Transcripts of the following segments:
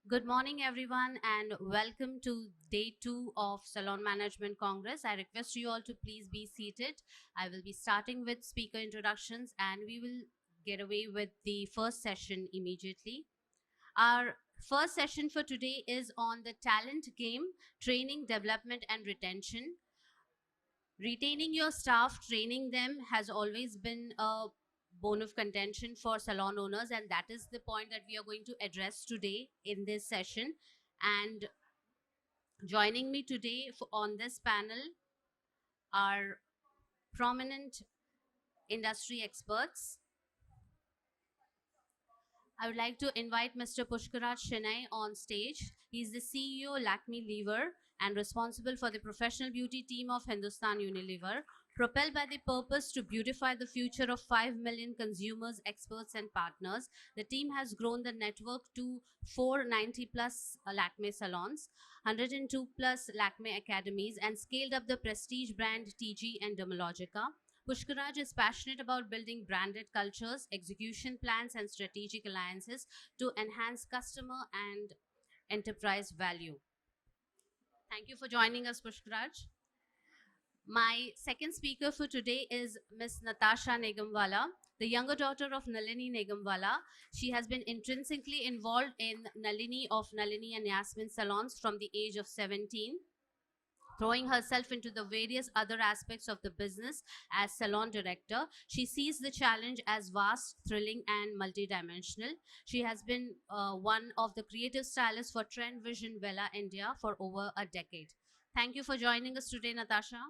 Good morning, everyone, and welcome to day two of Salon Management Congress. I request you all to please be seated. I will be starting with speaker introductions, and we will get away with the first session immediately. Our first session for today is on the talent game, training, development, and retention. Retaining your staff, training them has always been a bone of contention for salon owners, and that is the point that we are going to address today in this session. And joining me today on this panel are prominent industry experts. I would like to invite Mr. Pushkaraj Shenai on stage. He is the CEO Lakme Lever and responsible for the professional beauty team of Hindustan Unilever. Propelled by the purpose to beautify the future of 5 million consumers, experts, and partners, the team has grown the network to 490 plus Lakme salons, 102 plus Lakme academies, and scaled up the prestige brand TG and Dermalogica. Pushkaraj is passionate about building branded cultures, execution plans, and strategic alliances to enhance customer and enterprise value. Thank you for joining us, Pushkaraj. My second speaker for today is Miss Natasha Naegamvala, the younger daughter of Nalini Naegamvala. She has been intrinsically involved in Nalini of Nalini and Yasmin salons from the age of 17, throwing herself into the various other aspects of the business as salon director. She sees the challenge as vast, thrilling, and multidimensional. She has been one of the creative stylists for Trend Vision Vela India for over a decade. Thank you for joining us today, Natasha.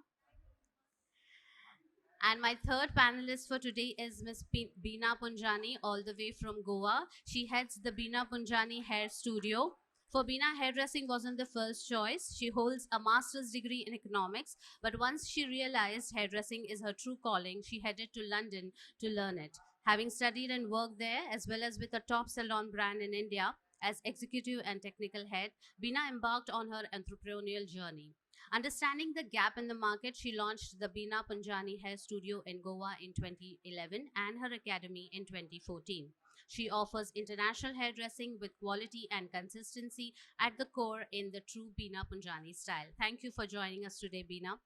And my third panelist for today is Miss Bina Punjani, all the way from Goa. She heads the Bina Punjani Hair Studio. For Bina, hairdressing wasn't the first choice. She holds a master's degree in economics, but once she realized hairdressing is her true calling, she headed to London to learn it. Having studied and worked there, as well as with a top salon brand in India as executive and technical head, Bina embarked on her entrepreneurial journey. Understanding the gap in the market, she launched the Bina Punjani Hair Studio in Goa in 2011 and her academy in 2014. She offers international hairdressing with quality and consistency at the core in the true Bina Punjani style. Thank you for joining us today, Bina.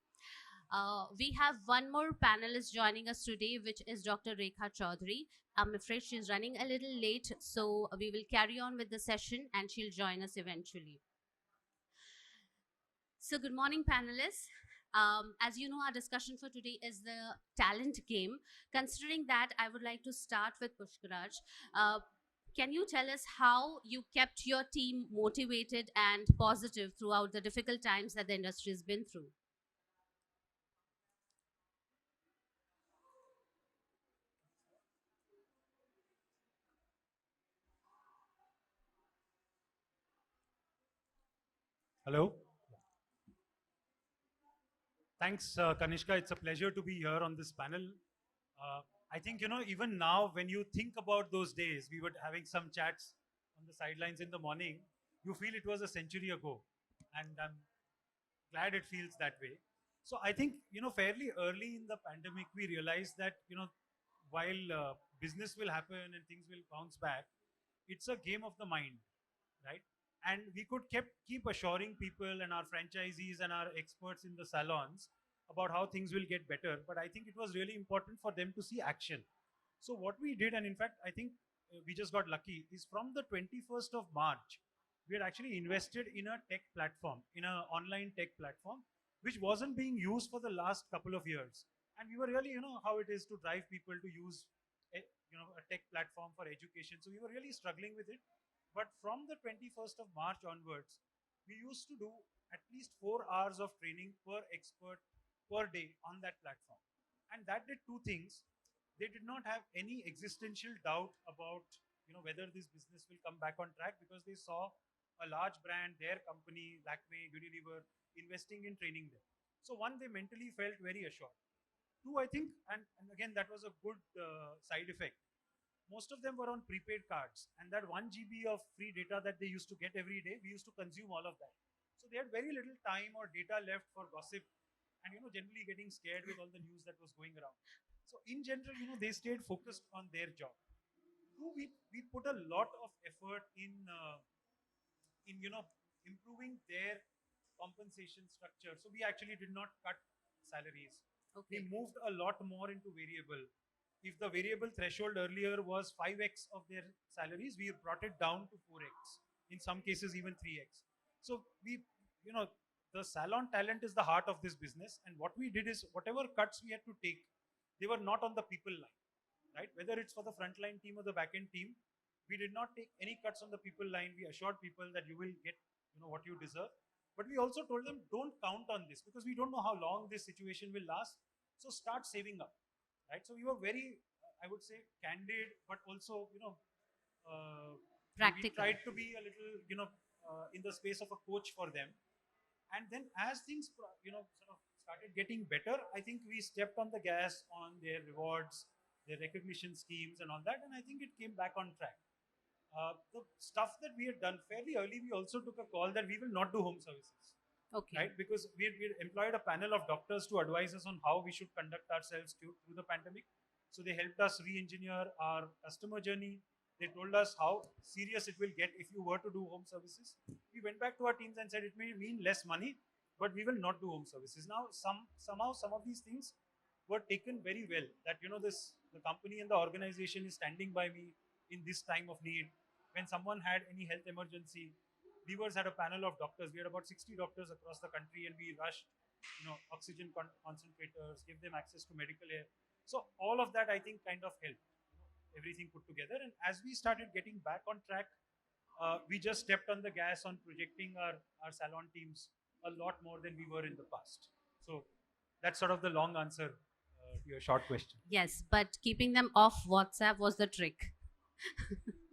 We have one more panelist joining us today, which is Dr. Rekha Chaudhary. I'm afraid she's running a little late, so we will carry on with the session and she'll join us eventually. So, good morning, panelists. As you know, our discussion for today is the talent game. Considering that, I would like to start with Pushkaraj. Uh, can you tell us how you kept your team motivated and positive throughout the difficult times that the industry has been through? Hello. Thanks, Kanishka. It's a pleasure to be here on this panel. I think, even now, when you think about those days, we were having some chats on the sidelines in the morning, you feel it was a century ago. And I'm glad it feels that way. So I think, fairly early in the pandemic, we realized that, while business will happen and things will bounce back, it's a game of the mind, right? And we could keep assuring people and our franchisees and our experts in the salons about how things will get better, but I think it was really important for them to see action. So what we did, and in fact I think we just got lucky, is from the 21st of March we had actually invested in a tech platform, in an online tech platform, which wasn't being used for the last couple of years. And we were really, how it is to drive people to use a tech platform for education. So we were really struggling with it. But from the 21st of March onwards, we used to do at least 4 hours of training per expert per day on that platform. And that did two things. They did not have any existential doubt about whether this business will come back on track, because they saw a large brand, their company, Lakme, Unilever, investing in training them. So one, they mentally felt very assured. Two, I think, and again, that was a good side effect. Most of them were on prepaid cards, and that 1 GB of free data that they used to get every day, we used to consume all of that. So they had very little time or data left for gossip and generally getting scared with all the news that was going around. So in general, they stayed focused on their job. Two, we put a lot of effort in in improving their compensation structure. So we actually did not cut salaries. We Okay. moved a lot more into variable. If the variable threshold earlier was 5x of their salaries, we brought it down to 4x. In some cases, even 3x. So we, you know, the salon talent is the heart of this business. And what we did is whatever cuts we had to take, they were not on the people line, right? Whether it's for the frontline team or the backend team, we did not take any cuts on the people line. We assured people that you will get, what you deserve. But we also told them, don't count on this because we don't know how long this situation will last. So start saving up, right? So we were very, I would say, candid, but also, we Practical. tried to be a little, in the space of a coach for them. And then as things, sort of started getting better, I think we stepped on the gas on their rewards, their recognition schemes, and all that. And I think it came back on track. The stuff that we had done fairly early, we also took a call that we will not do home services, Okay. right? Because we employed a panel of doctors to advise us on how we should conduct ourselves through the pandemic. So they helped us re-engineer our customer journey. They told us how serious it will get if you were to do home services. We went back to our teams and said it may mean less money, but we will not do home services. Now, somehow some of these things were taken very well. That the company and the organization is standing by me in this time of need. When someone had any health emergency, Levers had a panel of doctors. We had about 60 doctors across the country, and we rushed, oxygen concentrators, give them access to medical air. So all of that, I think, kind of helped, everything put together. And as we started getting back on track, we just stepped on the gas on projecting our salon teams a lot more than we were in the past. So that's sort of the long answer to your short question. Yes, but keeping them off WhatsApp was the trick.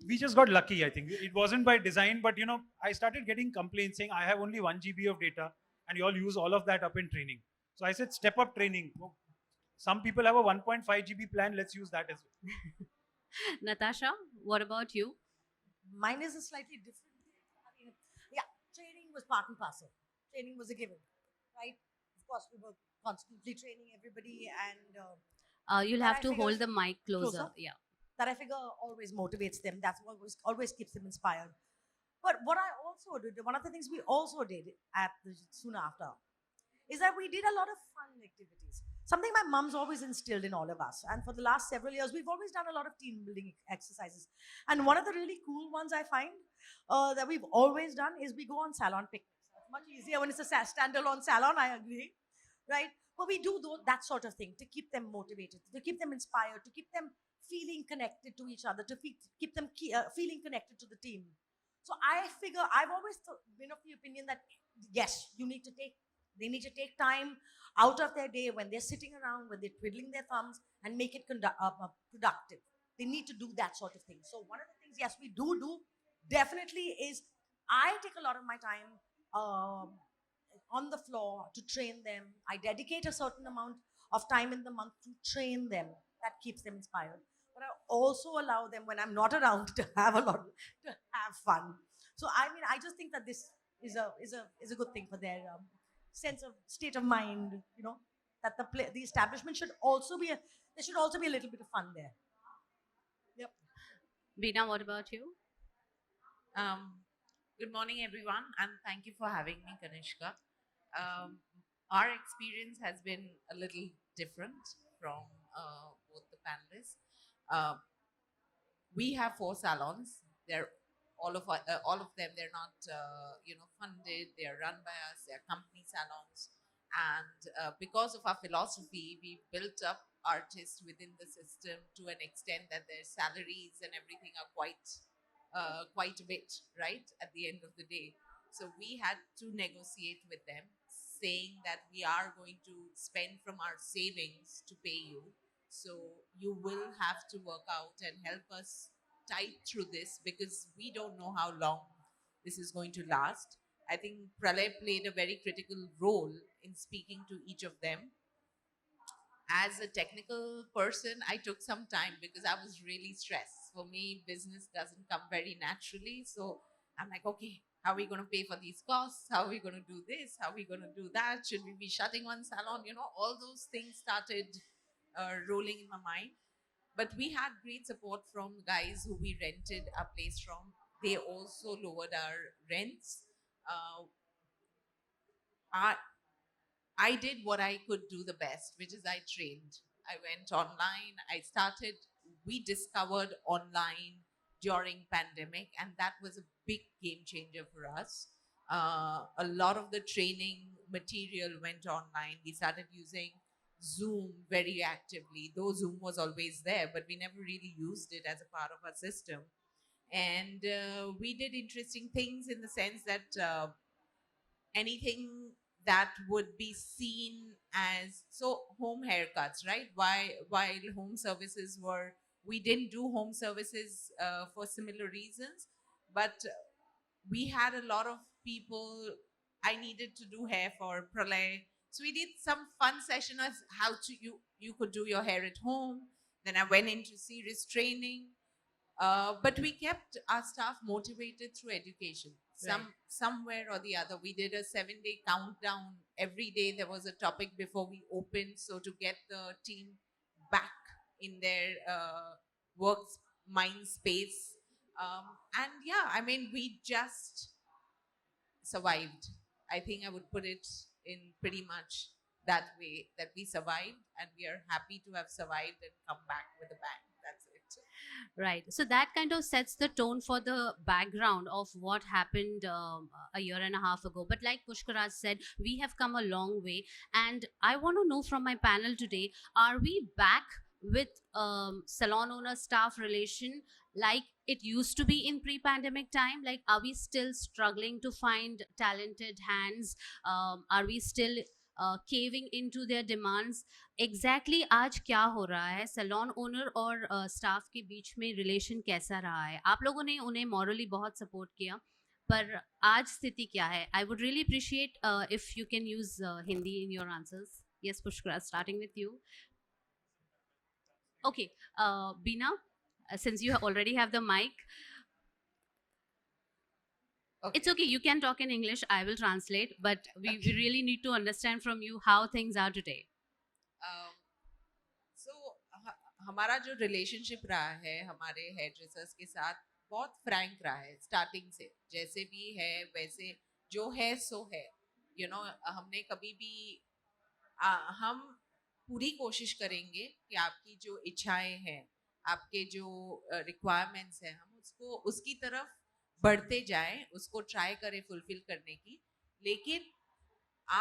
We just got lucky. I think it wasn't by design, but I started getting complaints saying I have only 1 GB of data and you all use all of that up in training. So I said step up training. Some people have a 1.5 GB plan, let's use that as well. Natasha, what about you? Mine is a slightly different. I mean, yeah, training was part and parcel. Training was a given, right? Of course, we were constantly training everybody, and You'll That have I to figure hold the mic closer. closer? Yeah. that I figure always motivates them. That's what always keeps them inspired. But what I also did, one of the things we also did soon after, is that we did a lot of fun activities. Something my mom's always instilled in all of us. And for the last several years, we've always done a lot of team building exercises. And one of the really cool ones I find that we've always done is we go on salon picnics. It's much easier when it's a standalone salon, I agree, right? But we do that sort of thing to keep them motivated, to keep them inspired, to keep them feeling connected to each other, to keep them feeling connected to the team. So I figure I've always been of the opinion that yes, they need to take time out of their day when they're sitting around, when they're twiddling their thumbs, and make it productive. They need to do that sort of thing. So one of the things, yes, we do definitely is I take a lot of my time on the floor to train them. I dedicate a certain amount of time in the month to train them. That keeps them inspired. But I also allow them when I'm not around to have to have fun. So I mean, I just think that this is a good thing for their sense of state of mind. That the establishment should also be there should also be a little bit of fun there. Yep. Bina, what about you? Um, Good morning, everyone, and thank you for having me, Kanishka. Um, our experience has been a little different from both the panelists. Uh, we have 4 salons. They're all of them. They're not funded. They are run by us. They are company salons, and because of our philosophy, we built up artists within the system to an extent that their salaries and everything are quite a bit, right, at the end of the day. So we had to negotiate with them, saying that we are going to spend from our savings to pay you. So you will have to work out and help us tide through this because we don't know how long this is going to last. I think Pralay played a very critical role in speaking to each of them. As a technical person, I took some time because I was really stressed. For me, business doesn't come very naturally. So I'm like, okay, how are we going to pay for these costs? How are we going to do this? How are we going to do that? Should we be shutting one salon? All those things started rolling in my mind. But we had great support from guys who we rented a place from. they also lowered our rents. I, I did what I could do the best, which is I trained. I went online. We discovered online during pandemic, and that was a big game changer for us. A lot of the training material went online. We started using Zoom very actively, though Zoom was always there, but we never really used it as a part of our system. And we did interesting things in the sense that anything that would be seen as so home haircuts, right? While home services were, we didn't do home services for similar reasons, but we had a lot of people. I needed to do hair for Pralay, so we did some fun session as how to you could do your hair at home. Then I went into serious training, but we kept our staff motivated through education. Somewhere or the other, we did a 7-day countdown. Every day there was a topic before we opened, so to get the team back in their work mind space. And yeah, I mean, we just survived. I think I would put it in pretty much that way, that we survived, and we are happy to have survived and come back with a bang. That's it. Right. So that kind of sets the tone for the background of what happened a year and a half ago. But like Pushkaraj said, we have come a long way. And I want to know from my panel today, are we back with salon owner staff relation like it used to be in pre-pandemic time? Like, are we still struggling to find talented hands? Are we still caving into their demands? Exactly आज क्या हो रहा है salon owner और staff के बीच में relation कैसा रहा है? आप लोगों ने उन्हें मॉरली बहुत सपोर्ट किया, पर आज स्थिति क्या है? I would really appreciate if you can use Hindi in your answers. Yes, Pushkaraj, starting with you. Okay, Bina, since you already have the mic, Okay. it's okay. You can talk in English. I will translate, but we really need to understand from you how things are today. सो हमारा जो relationship रहा है हमारे hair dressers के साथ बहुत Frank रहा है स्टार्टिंग से. जैसे भी है वैसे जो है सो है. हमने कभी भी हम पूरी कोशिश करेंगे कि आपकी जो इच्छाएं हैं, आपके जो रिक्वायरमेंट्स हैं, हम उसको उसकी तरफ बढ़ते जाएं, उसको ट्राई करें फुलफिल करने की. लेकिन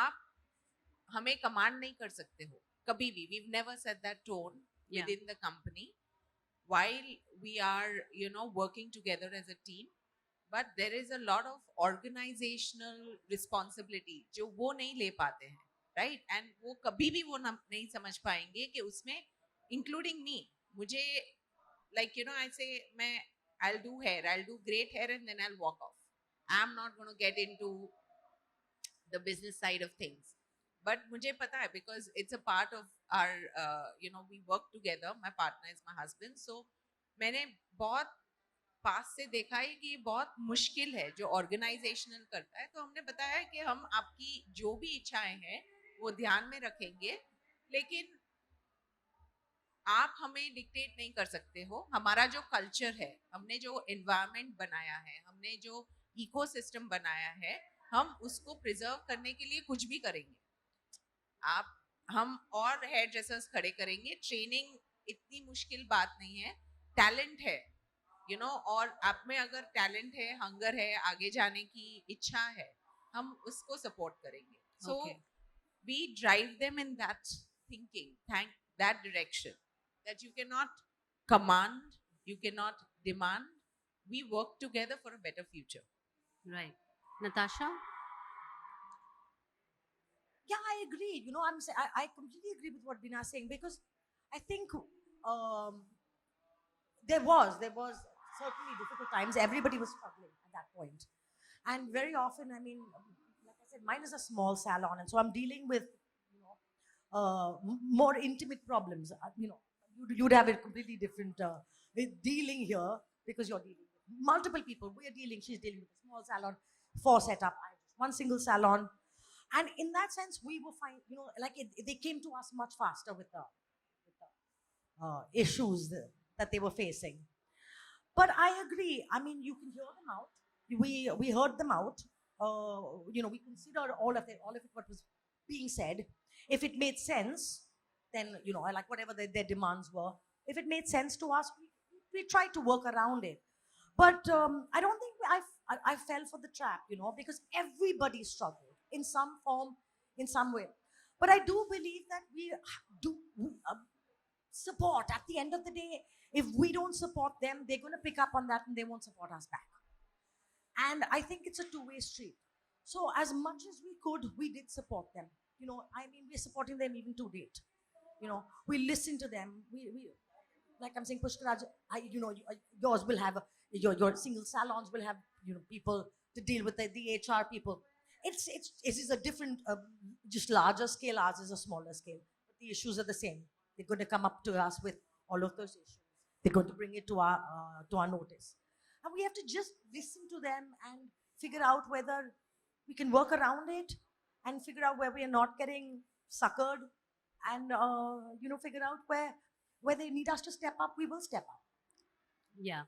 आप हमें कमांड नहीं कर सकते हो कभी भी. We've never set that tone within the company while we are working together as a team. But there is a lot of organizational responsibility जो वो नहीं ले पाते हैं, right? And वो कभी भी वो नहीं समझ पाएंगे कि उसमें including me, मुझे I say I'll do hair, I'll do great hair, and then I'll walk off. I'm not going to get into the business side of things. But मुझे पता है because it's a part of our we work together. My partner is my husband, so मैंने बहुत पास से देखा है कि ये बहुत मुश्किल है जो ऑर्गेनाइजेशनल करता है. तो हमने बताया कि हम आपकी जो भी इच्छाएं हैं वो ध्यान में रखेंगे, लेकिन आप हमें डिक्टेट नहीं कर सकते हो. हमारा जो कल्चर है, हमने जो एनवायरनमेंट बनाया है, हमने जो इकोसिस्टम बनाया है, हम उसको प्रिजर्व करने के लिए कुछ भी करेंगे. हम और हेयर ड्रेसर्स खड़े करेंगे. ट्रेनिंग इतनी मुश्किल बात नहीं है. टैलेंट है और आप में अगर टैलेंट है, हंगर है, आगे जाने की इच्छा है, हम उसको सपोर्ट करेंगे. So we drive them in that thinking, that direction, that you cannot command, you cannot demand. We work together for a better future. Right. Natasha? Yeah, I agree. I completely agree with what Bina is saying, because I think there was certainly difficult times. Everybody was struggling at that point. And very often, I mean, like I said, mine is a small salon, and so I'm dealing with more intimate problems. You'd have a completely different dealing here, because you're dealing with multiple people. She's dealing with a small salon, 4 setup, I have just one single salon. And in that sense, we were fine, they came to us much faster with the issues that they were facing. But I agree. I mean, you can hear them out. We heard them out. We considered all of it, what was being said. If it made sense, then I like whatever their demands were. If it made sense to us, we tried to work around it. But I don't think I fell for the trap, because everybody struggled in some form, in some way. But I do believe that we do support. At the end of the day, if we don't support them, they're going to pick up on that and they won't support us back. And I think it's a two-way street. So as much as we could, we did support them. I mean, we're supporting them even to date. We listen to them. We like I'm saying, Pushkaraj, yours will have your single salons will have people to deal with the HR people. It is a different, just larger scale. Ours is a smaller scale, but the issues are the same. They're going to come up to us with all of those issues. They're going to bring it to our notice, and we have to just listen to them and figure out whether we can work around it, and figure out where we are not getting suckered, and figure out where they need us to step up. We will step up. Yeah.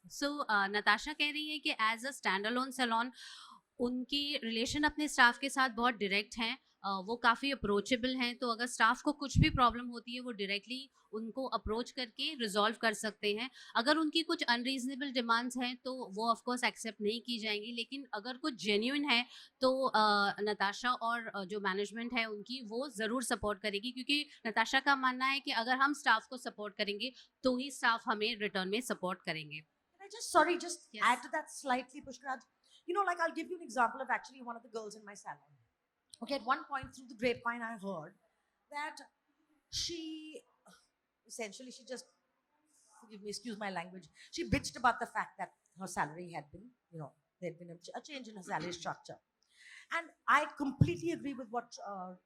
So Natasha कह रही है कि as a standalone salon उनकी relation अपने staff के साथ बहुत direct हैं, वो काफ़ी अप्रोचेबल हैं, तो अगर स्टाफ को कुछ भी प्रॉब्लम होती है वो डायरेक्टली उनको अप्रोच करके रिजॉल्व कर सकते हैं. अगर उनकी कुछ अनरीजनेबल डिमांड्स हैं तो वो ऑफ कोर्स एक्सेप्ट नहीं की जाएंगी, लेकिन अगर कुछ जेन्युइन है तो नताशा और जो मैनेजमेंट है उनकी वो ज़रूर सपोर्ट करेगी, क्योंकि नताशा का मानना है कि अगर हम स्टाफ को सपोर्ट करेंगे तो ही स्टाफ हमें रिटर्न में सपोर्ट करेंगे. Just add to that slightly, Pushkaraj. Like I'll give you an example of actually one of the girls in my salon. Okay, at one point through the grapevine, I heard that she just, excuse my language, she bitched about the fact that her salary had been, there had been a change in her salary structure. And I completely agree with what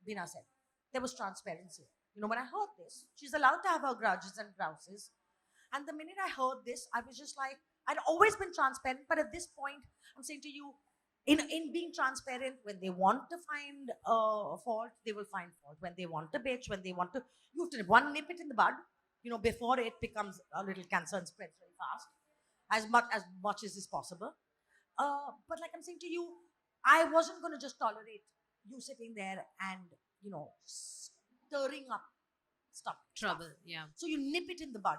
Bina said. There was transparency. When I heard this, she's allowed to have her grudges and grouses. And the minute I heard this, I was just like, I'd always been transparent, but at this point, I'm saying to you, in being transparent, when they want to find a fault, they will find fault. When they want to bitch, when they want to, you have to nip it in the bud, before it becomes a little cancer and spreads very fast, as much as is possible. But like I'm saying to you, I wasn't going to just tolerate you sitting there and, stirring up Trouble, yeah. So you nip it in the bud.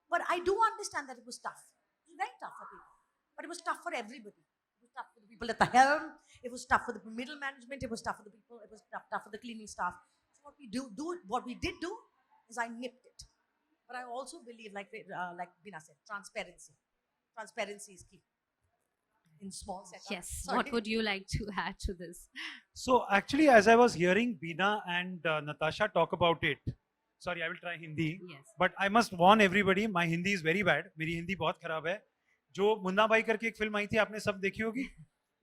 But I do understand that it was tough. It was very tough for people. But it was tough for everybody. It was tough for the people at the helm. It was tough for the middle management. It was tough for the people. It was tough for the cleaning staff. So what we did do is I nipped it. But I also believe, like Bina said, transparency. Transparency is key in small setups. Yes. Sorry. What would you like to add to this? So actually, as I was hearing Bina and Natasha talk about it, sorry, I will try Hindi. Yes. But I must warn everybody, my Hindi is very bad. मेरी हिंदी बहुत खराब है. जो मुन्ना भाई करके एक film आई थी, आपने सब देखी होगी.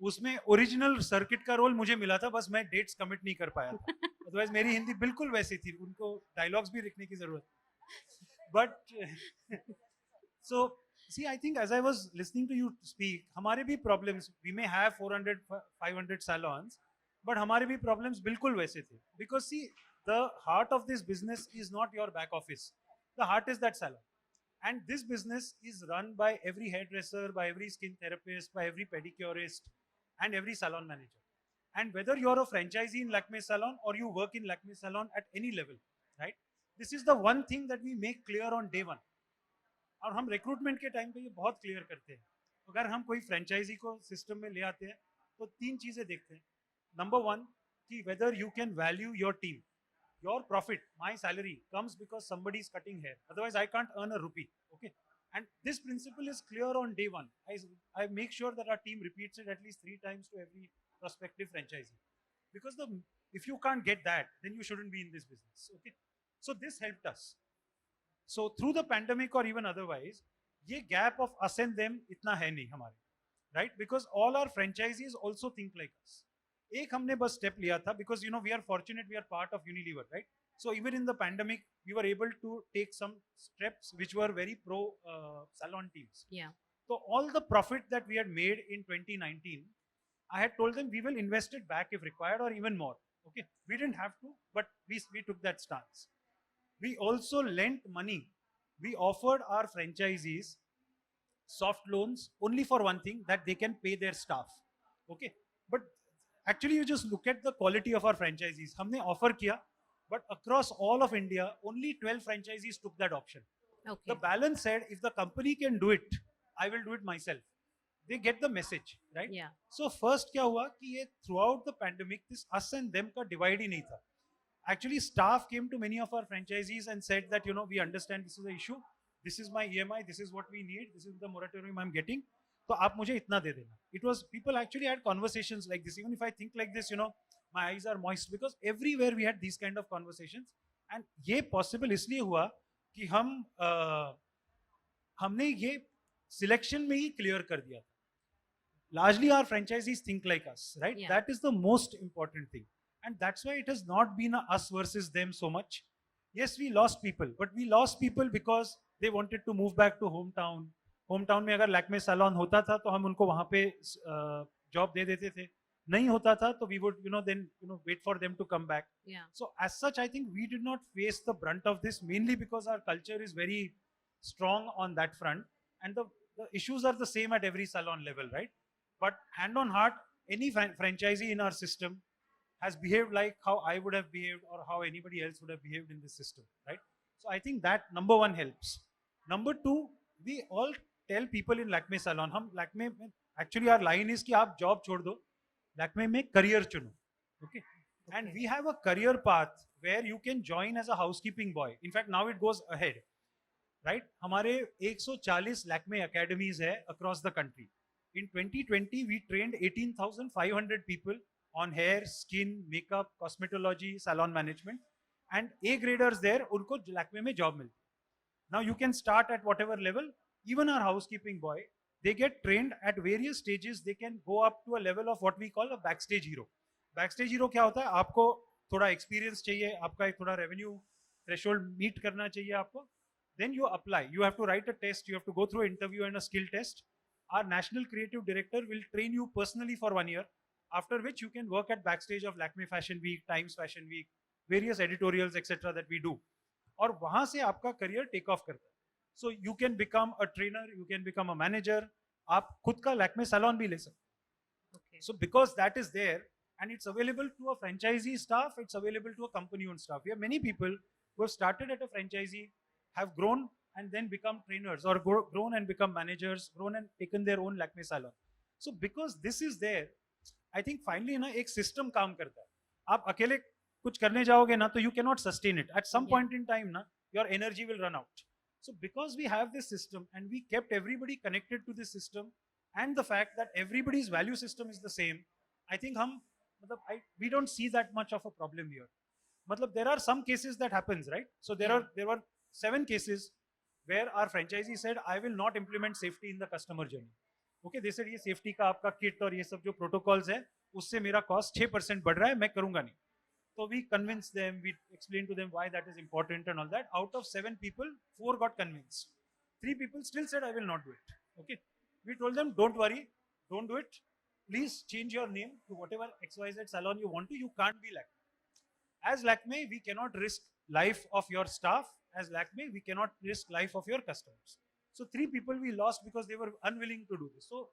उसमें ओरिजिनल सर्किट का रोल मुझे मिला था, बस मैं डेट्स कमिट नहीं कर पाया था. अदरवाइज मेरी हिंदी बिल्कुल वैसी थी. उनको डायलॉग्स भी लिखने की जरूरत. But so see, I think as I was listening to you speak, हमारे भी problems, we may have 400, 500 salons, but हमारे भी problems बिल्कुल वैसे थे. Because see, the heart of this business is not your back office. The heart is that salon. And this business is run by every hairdresser, by every skin therapist, by every pedicurist, and every salon manager. And whether you're a franchisee in Lakme Salon or you work in Lakme Salon at any level, right? This is the one thing that we make clear on day one. और हम recruitment के time पे ये बहुत clear करते हैं. अगर हम कोई franchisee को system में ले आते हैं, तो तीन चीजें देखते हैं. Number one, कि whether you can value your team. Your profit, my salary comes because somebody is cutting hair. Otherwise, I can't earn a rupee. Okay, and this principle is clear on day one. I make sure that our team repeats it at least 3 times to every prospective franchisee, because if you can't get that, then you shouldn't be in this business. Okay, so this helped us. So through the pandemic or even otherwise, ये gap of us and them इतना है नहीं हमारे, right? Because all our franchisees also think like us. एक हमने बस step लिया था, because we are fortunate, we are part of Unilever, right? So even in the pandemic, we were able to take some steps which were very pro salon teams. Yeah. So all the profit that we had made in 2019, I had told them we will invest it back if required or even more. Okay, we didn't have to, but we took that stance. We also lent money. We offered our franchisees soft loans only for one thing, that they can pay their staff. Okay, but actually you just look at the quality of our franchisees. हमने offer किया, but across all of India, only 12 franchisees took that option. Okay. The balance said, if the company can do it, I will do it myself. They get the message, right? Yeah. So first क्या हुआ कि ये throughout the pandemic, this us and them का divide ही नहीं था. Actually, staff came to many of our franchisees and said that, you know, we understand this is the issue. This is my EMI. This is what we need. This is the moratorium I'm getting. So आप मुझे इतना दे देना. It was, people actually had conversations like this. Even if I think like this, you know, my eyes are moist because everywhere we had these kind of conversations. And ये possible इसलिए हुआ कि हमने ये selection में ही clear कर दिया था. Largely our franchisees think like us, right? Yeah. That is the most important thing. And that's why it has not been a us versus them so much. Yes, we lost people, but we lost people because they wanted to move back to hometown. Hometown में अगर Lakme Salon होता था तो हम उनको वहाँ पे job दे देते थे. नहीं होता था तो we would, you know, then, you know, wait for them to come back. Yeah. So as such, I think we did not face the brunt of this, mainly because our culture is very strong on that front, and the issues are the same at every salon level, right? But hand on heart, any franchisee in our system has behaved like how I would have behaved or how anybody else would have behaved in this system, right? So I think that number one helps. Number two, we all tell people in Lakme Salon, हम Lakme में, actually our line is कि आप job छोड़ दो, Lakme में career चुनो, okay? And we have a career path where you can join as a housekeeping boy. In fact, now it goes ahead, right? हमारे 140 Lakme academies है across the country. In 2020, we trained 18,500 people on hair, skin, makeup, cosmetology, salon management, and A graders there, उनको Lakme में job मिलती. Now you can start at whatever level. Even our housekeeping boy, they get trained at various stages. They can go up to a level of what we call a backstage hero. Backstage hero क्या होता है? आपको थोड़ा experience चाहिए, आपका एक थोड़ा revenue threshold meet करना चाहिए आपको. Then you apply. You have to write a test. You have to go through an interview and a skill test. Our national creative director will train you personally for 1 year, after which you can work at backstage of Lakme Fashion Week, Times Fashion Week, various editorials, etc. that we do. और वहाँ से आपका career take off करता है. So you can become a trainer, you can become a manager. आप खुद का Lakme salon भी ले सकते. Okay. So because that is there and it's available to a franchisee staff, it's available to a company-owned staff. We have many people who have started at a franchisee, have grown and then become trainers, or grown and become managers, grown and taken their own Lakme salon. So because this is there, I think finally ना एक system काम करता है. आप अकेले कुछ करने जाओगे ना तो you cannot sustain it. At some point in time ना, your energy will run out. So because we have this system and we kept everybody connected to this system, and the fact that everybody's value system is the same, I think we don't see that much of a problem here. There are some cases that happens, right? So there were 7 cases where our franchisee said, I will not implement safety in the customer journey. Okay, they said, ये safety का आपका kit और ये सब जो protocols है, उससे मेरा cost 6% बढ़ रहा है, मैं करूँगा नहीं. So we convinced them, we explained to them why that is important and all that. Out of 7 people, 4 got convinced. 3 people still said, I will not do it. Okay, we told them, don't worry, don't do it. Please change your name to whatever XYZ salon you want to. You can't be Lakme. As Lakme, we cannot risk life of your staff. As Lakme, we cannot risk life of your customers. So 3 people we lost because they were unwilling to do this. So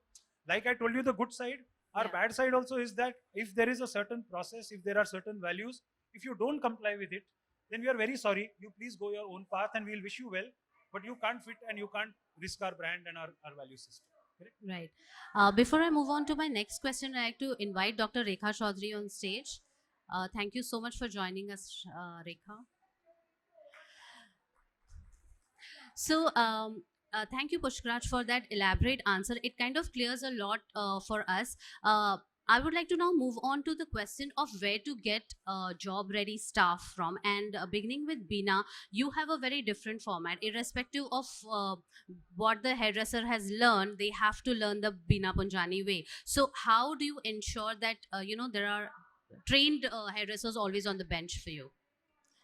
like I told you, the good side, our bad side also is that if there is a certain process, if there are certain values, if you don't comply with it, then we are very sorry. You please go your own path and we'll wish you well. But you can't fit and you can't risk our brand and our value system. Correct? Right. Before I move on to my next question, I'd like to invite Dr. Rekha Chaudhary on stage. Thank you so much for joining us, Rekha. So, thank you, Pushkaraj, for that elaborate answer. It kind of clears a lot for us. I would like to now move on to the question of where to get job-ready staff from. And beginning with Bina, you have a very different format. Irrespective of what the hairdresser has learned, they have to learn the Bina Punjani way. So how do you ensure that, there are trained hairdressers always on the bench for you?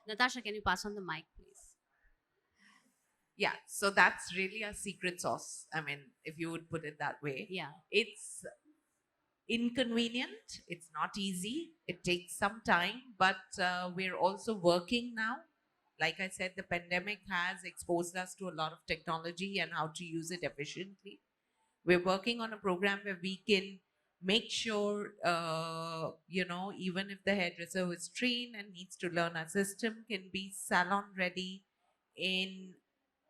Natasha, can you pass on the mic, please? Yeah, so that's really a secret sauce. I mean, if you would put it that way. Yeah. It's inconvenient. It's not easy. It takes some time, but we're also working now. Like I said, the pandemic has exposed us to a lot of technology and how to use it efficiently. We're working on a program where we can make sure, even if the hairdresser who is trained and needs to learn our system can be salon ready in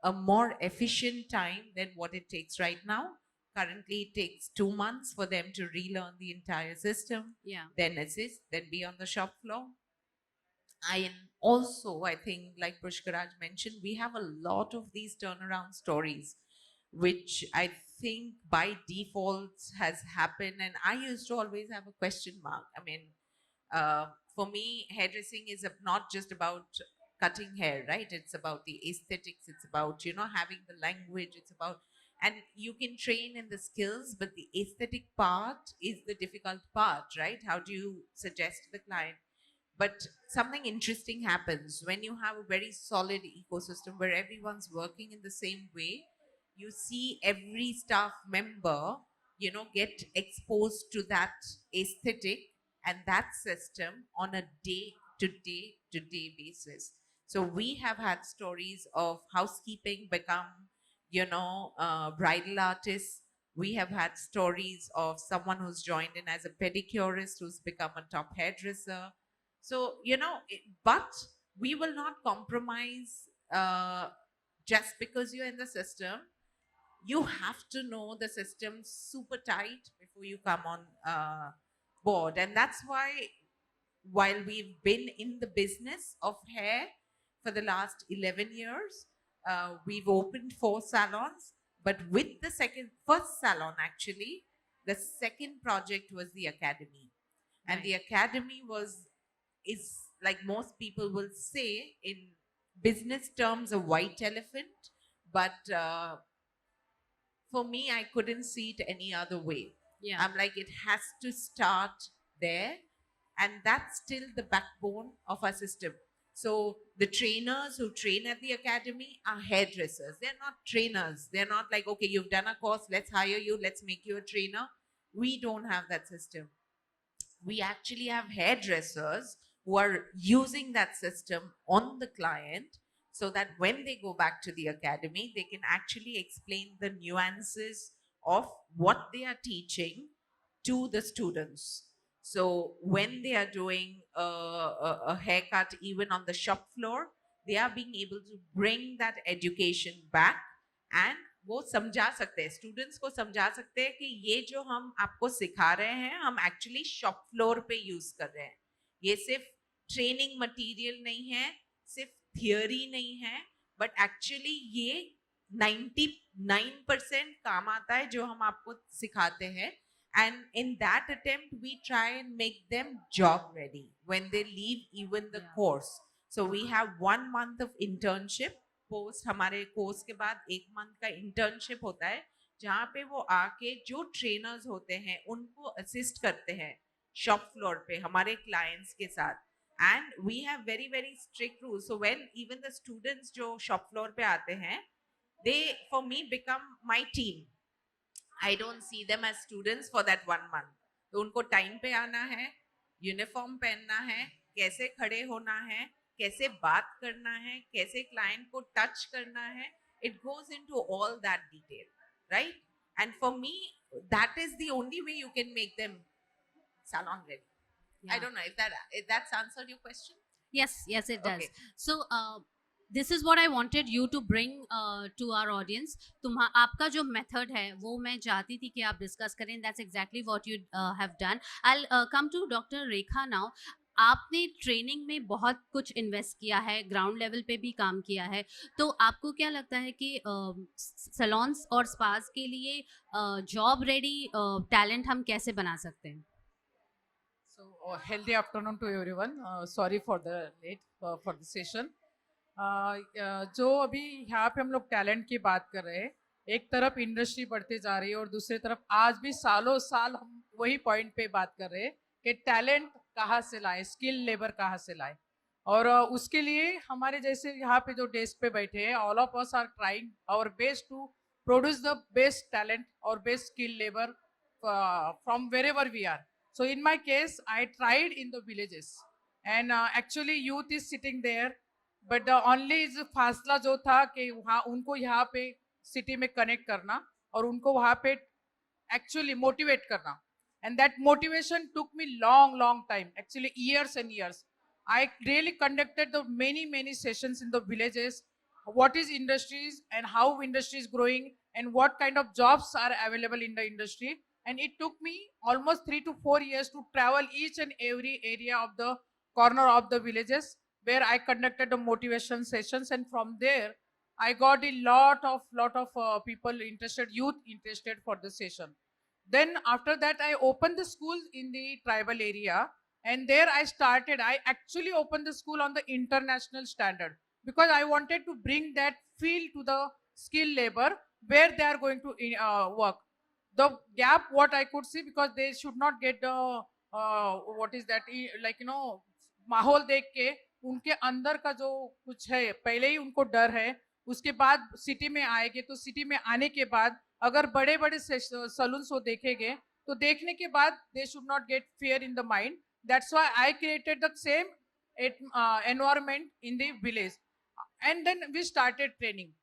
a more efficient time than what it takes right now. Currently, it takes 2 months for them to relearn the entire system, Yeah. then assist, then be on the shop floor. And also, I think, like Pushkaraj mentioned, we have a lot of these turnaround stories, which I think by default has happened. And I used to always have a question mark. I mean, for me, hairdressing is not just about cutting hair, right? It's about the aesthetics. It's about, having the language. It's about, and you can train in the skills, but the aesthetic part is the difficult part, right? How do you suggest to the client? But something interesting happens when you have a very solid ecosystem where everyone's working in the same way. You see every staff member, get exposed to that aesthetic and that system on a day to day basis. So we have had stories of housekeeping become, bridal artists. We have had stories of someone who's joined in as a pedicurist who's become a top hairdresser. So, but we will not compromise just because you're in the system. You have to know the system super tight before you come on board. And that's why, while we've been in the business of hair for the last 11 years, we've opened 4 salons. But with the first salon, actually, the second project was the academy. And the academy is, like most people will say in business terms, a white elephant. But for me, I couldn't see it any other way. Yeah. I'm like, it has to start there. And that's still the backbone of our system. So the trainers who train at the academy are hairdressers. They're not trainers. They're not like, okay, you've done a course, let's hire you, let's make you a trainer. We don't have that system. We actually have hairdressers who are using that system on the client, so that when they go back to the academy, they can actually explain the nuances of what they are teaching to the students. So when they are doing a haircut, even on the shop floor, they are being able to bring that education back, and वो समझा सकते हैं, students को समझा सकते हैं कि ये जो हम आपको सिखा रहे हैं, हम एक्चुअली शॉप फ्लोर पे यूज कर रहे हैं. ये सिर्फ ट्रेनिंग मटेरियल नहीं है, सिर्फ थियोरी नहीं है, बट एक्चुअली ये 99% काम आता है जो हम आपको सिखाते हैं. And in that attempt, we try and make them job ready when they leave even the course. So we have 1 month of internship. Post हमारे कोर्स के बाद 1 मंथ का इंटर्नशिप होता है, जहाँ पे वो आके जो ट्रेनर्स होते हैं उनको असिस्ट करते हैं शॉप फ्लोर पे हमारे क्लाइंट्स के साथ. And we have very very strict rules. So when even the students जो शॉप फ्लोर पे आते हैं, they for me become my team. I don't see them as students for that 1 month. तो उनको टाइम पे आना है, यूनिफॉर्म पहनना है, कैसे खड़े होना है, कैसे बात करना है, कैसे क्लाइंट को टच करना है. It goes into all that detail, right? And for me, that is the only way you can make them salon ready. I don't know if that's answered your question. Yes, it does. Okay. So this is what I wanted you to bring to our audience. आपका जो method है वो मैं चाहती थी कि आप discuss करें. That's exactly what you have done. I'll come to Dr. Rekha now. आपने ट्रेनिंग में बहुत कुछ इन्वेस्ट किया है, ग्राउंड लेवल पे भी काम किया है, तो आपको क्या लगता है कि सैलून्स और स्पास के लिए जॉब रेडी टैलेंट हम कैसे बना सकते हैं? So healthy afternoon to everyone. Sorry for the late for the session. जो अभी यहाँ पे हम लोग टैलेंट की बात कर रहे हैं, एक तरफ इंडस्ट्री बढ़ते जा रही है और दूसरी तरफ आज भी सालों साल हम वही पॉइंट पे बात कर रहे हैं कि टैलेंट कहाँ से लाए, स्किल लेबर कहाँ से लाए. और उसके लिए हमारे जैसे यहाँ पे जो डेस्क पे बैठे हैं, all of us are trying our best to produce the best talent और best skill labour from wherever we are. So in my case, I tried in the villages, and actually youth is sitting there, but the only is फासला जो था कि वहाँ उनको यहाँ पे city में कनेक्ट करना और उनको वहाँ पे actually motivate karna. And that motivation took me long time, actually years and years. I really conducted the many sessions in the villages, what is industries and how industry is growing and what kind of jobs are available in the industry. And it took me almost 3 to 4 years to travel each and every area of the corner of the villages where I conducted the motivation sessions. And from there I got a lot of people interested, youth interested for the session. Then after that I opened the school in the tribal area, and there I actually opened the school on the international standard because I wanted to bring that feel to the skilled labor where they are going to work. The gap what I could see, because they should not get the what is that, like माहौल देख के उनके अंदर का जो कुछ है पहले ही उनको डर है, उसके बाद सिटी में आएंगे तो सिटी में आने के बाद अगर बड़े बड़े सलून्स वो देखेंगे तो देखने के बाद they should not gate fear in the mind. That's why I created the same environment in the village. And then we started training.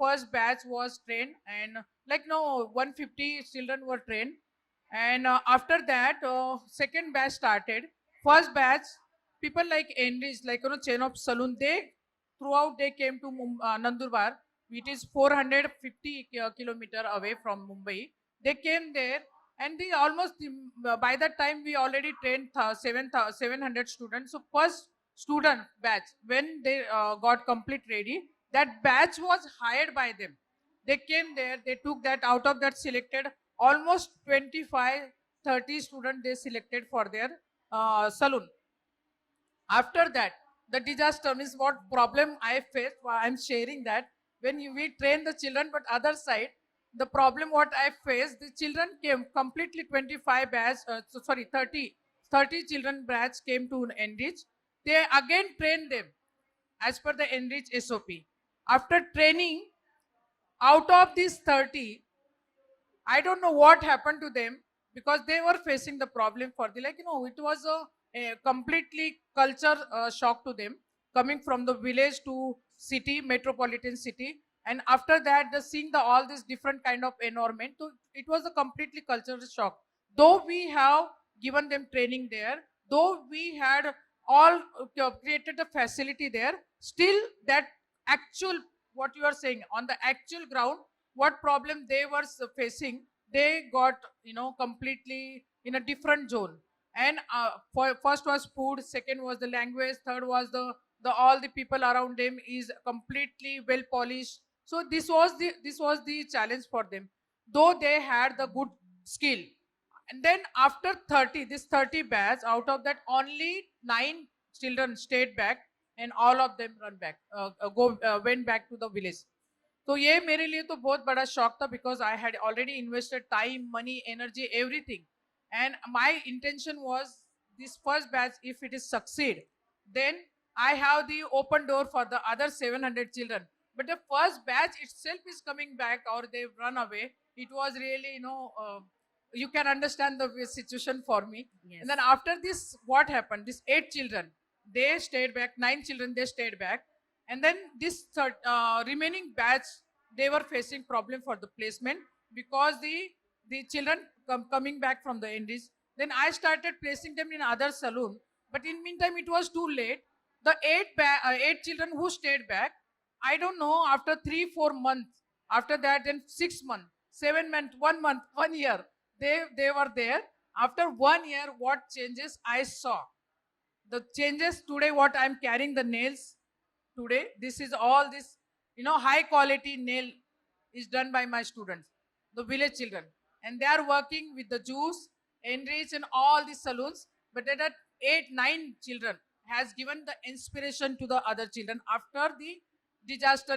First batch was trained, and like no 150 children were trained. And after that second batch started. First batch, people like Enrich, like chain of saloon, they throughout they came to Nandurbar, which is 450 kilometer away from Mumbai. They came there, and they almost by that time we already trained 700 students. So first student batch, when they got complete ready, that batch was hired by them. They came there, they took that, out of that selected almost 25-30 students they selected for their saloon. After that, the disaster means what problem I faced. I'm sharing that when we train the children, but other side, the problem what I faced, the children came completely 25 batch, 30 children batch came to Enrich. They again trained them as per the Enrich SOP. After training, out of these 30, I don't know what happened to them, because they were facing the problem for the, it was a completely culture shock to them, coming from the village to city, metropolitan city. And after that, seeing all this different kind of environment, so it was a completely cultural shock. Though we have given them training there, though we had all created the facility there, still that actual, what you are saying, on the actual ground, what problem they were facing, they got completely in a different zone. And first was food, second was the language, third was the all the people around them is completely well polished. So this was the challenge for them, though they had the good skill. And then after 30 batch, out of that only 9 children stayed back, and all of them went back to the village. तो ये मेरे लिए तो बहुत बड़ा shock था, because I had already invested time, money, energy, everything. And my intention was, this first batch, if it is succeed, then I have the open door for the other 700 children. But the first batch itself is coming back, or they run away. It was really, you can understand the situation for me. Yes. And then after this, what happened? These 8 children, they stayed back. 9 children, they stayed back. And then this remaining batch, they were facing problem for the placement, because the children coming back from the Indies. Then I started placing them in other saloon. But in meantime, it was too late. The 8 children who stayed back, I don't know, after 3-4 months, after that, then 6 months, 7 months, 1 month, 1 year, they were there. After 1 year, what changes I saw? The changes today, what I'm carrying the nails today, this is all this, high quality nail is done by my students, the village children. And they are working with the Jews, Enrich, and all these saloons. But that 8-9 children has given the inspiration to the other children. After the disaster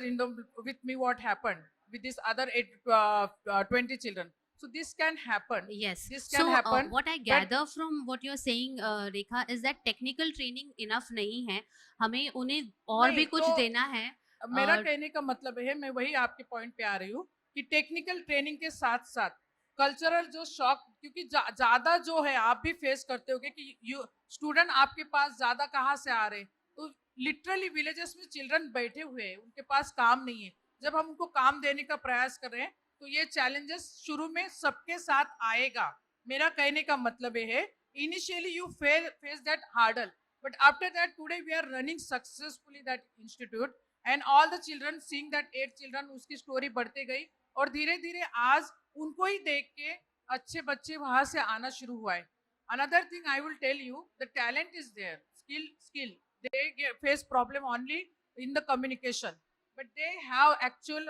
with me, what happened with this other 20 children. So this can happen. Yes. This can So happen. what I gather from what you're saying, Rekha, is that technical training enough नहीं है. हमें उन्हें और नहीं, भी कुछ तो देना है. मेरा कहने का मतलब है, मैं वही आपके पॉइंट पे आ रही हूँ कि टेक्निकल ट्रेनिंग के साथ साथ कल्चरल जो शॉक, क्योंकि ज्यादा जो है आप भी फेस करते होगे कि स्टूडेंट आपके पास ज्यादा कहाँ से आ रहे हैं. तो लिटरली विलेजेस में चिल्ड्रन बैठे हुए हैं, उनके पास काम नहीं है. जब हम उनको काम देने का प्रयास कर रहे हैं, तो ये चैलेंजेस शुरू में सबके साथ आएगा. मेरा कहने का मतलब ये है, initially you face that hurdle, but after that today we are running successfully that institute, and all the children seeing that 8 children, उसकी स्टोरी बढ़ते गई और धीरे धीरे आज उनको ही देख के अच्छे बच्चे वहां से आना शुरू हुआ है. Another thing I will tell you, the talent is there, skill. They face problem only in the communication, but they have actual,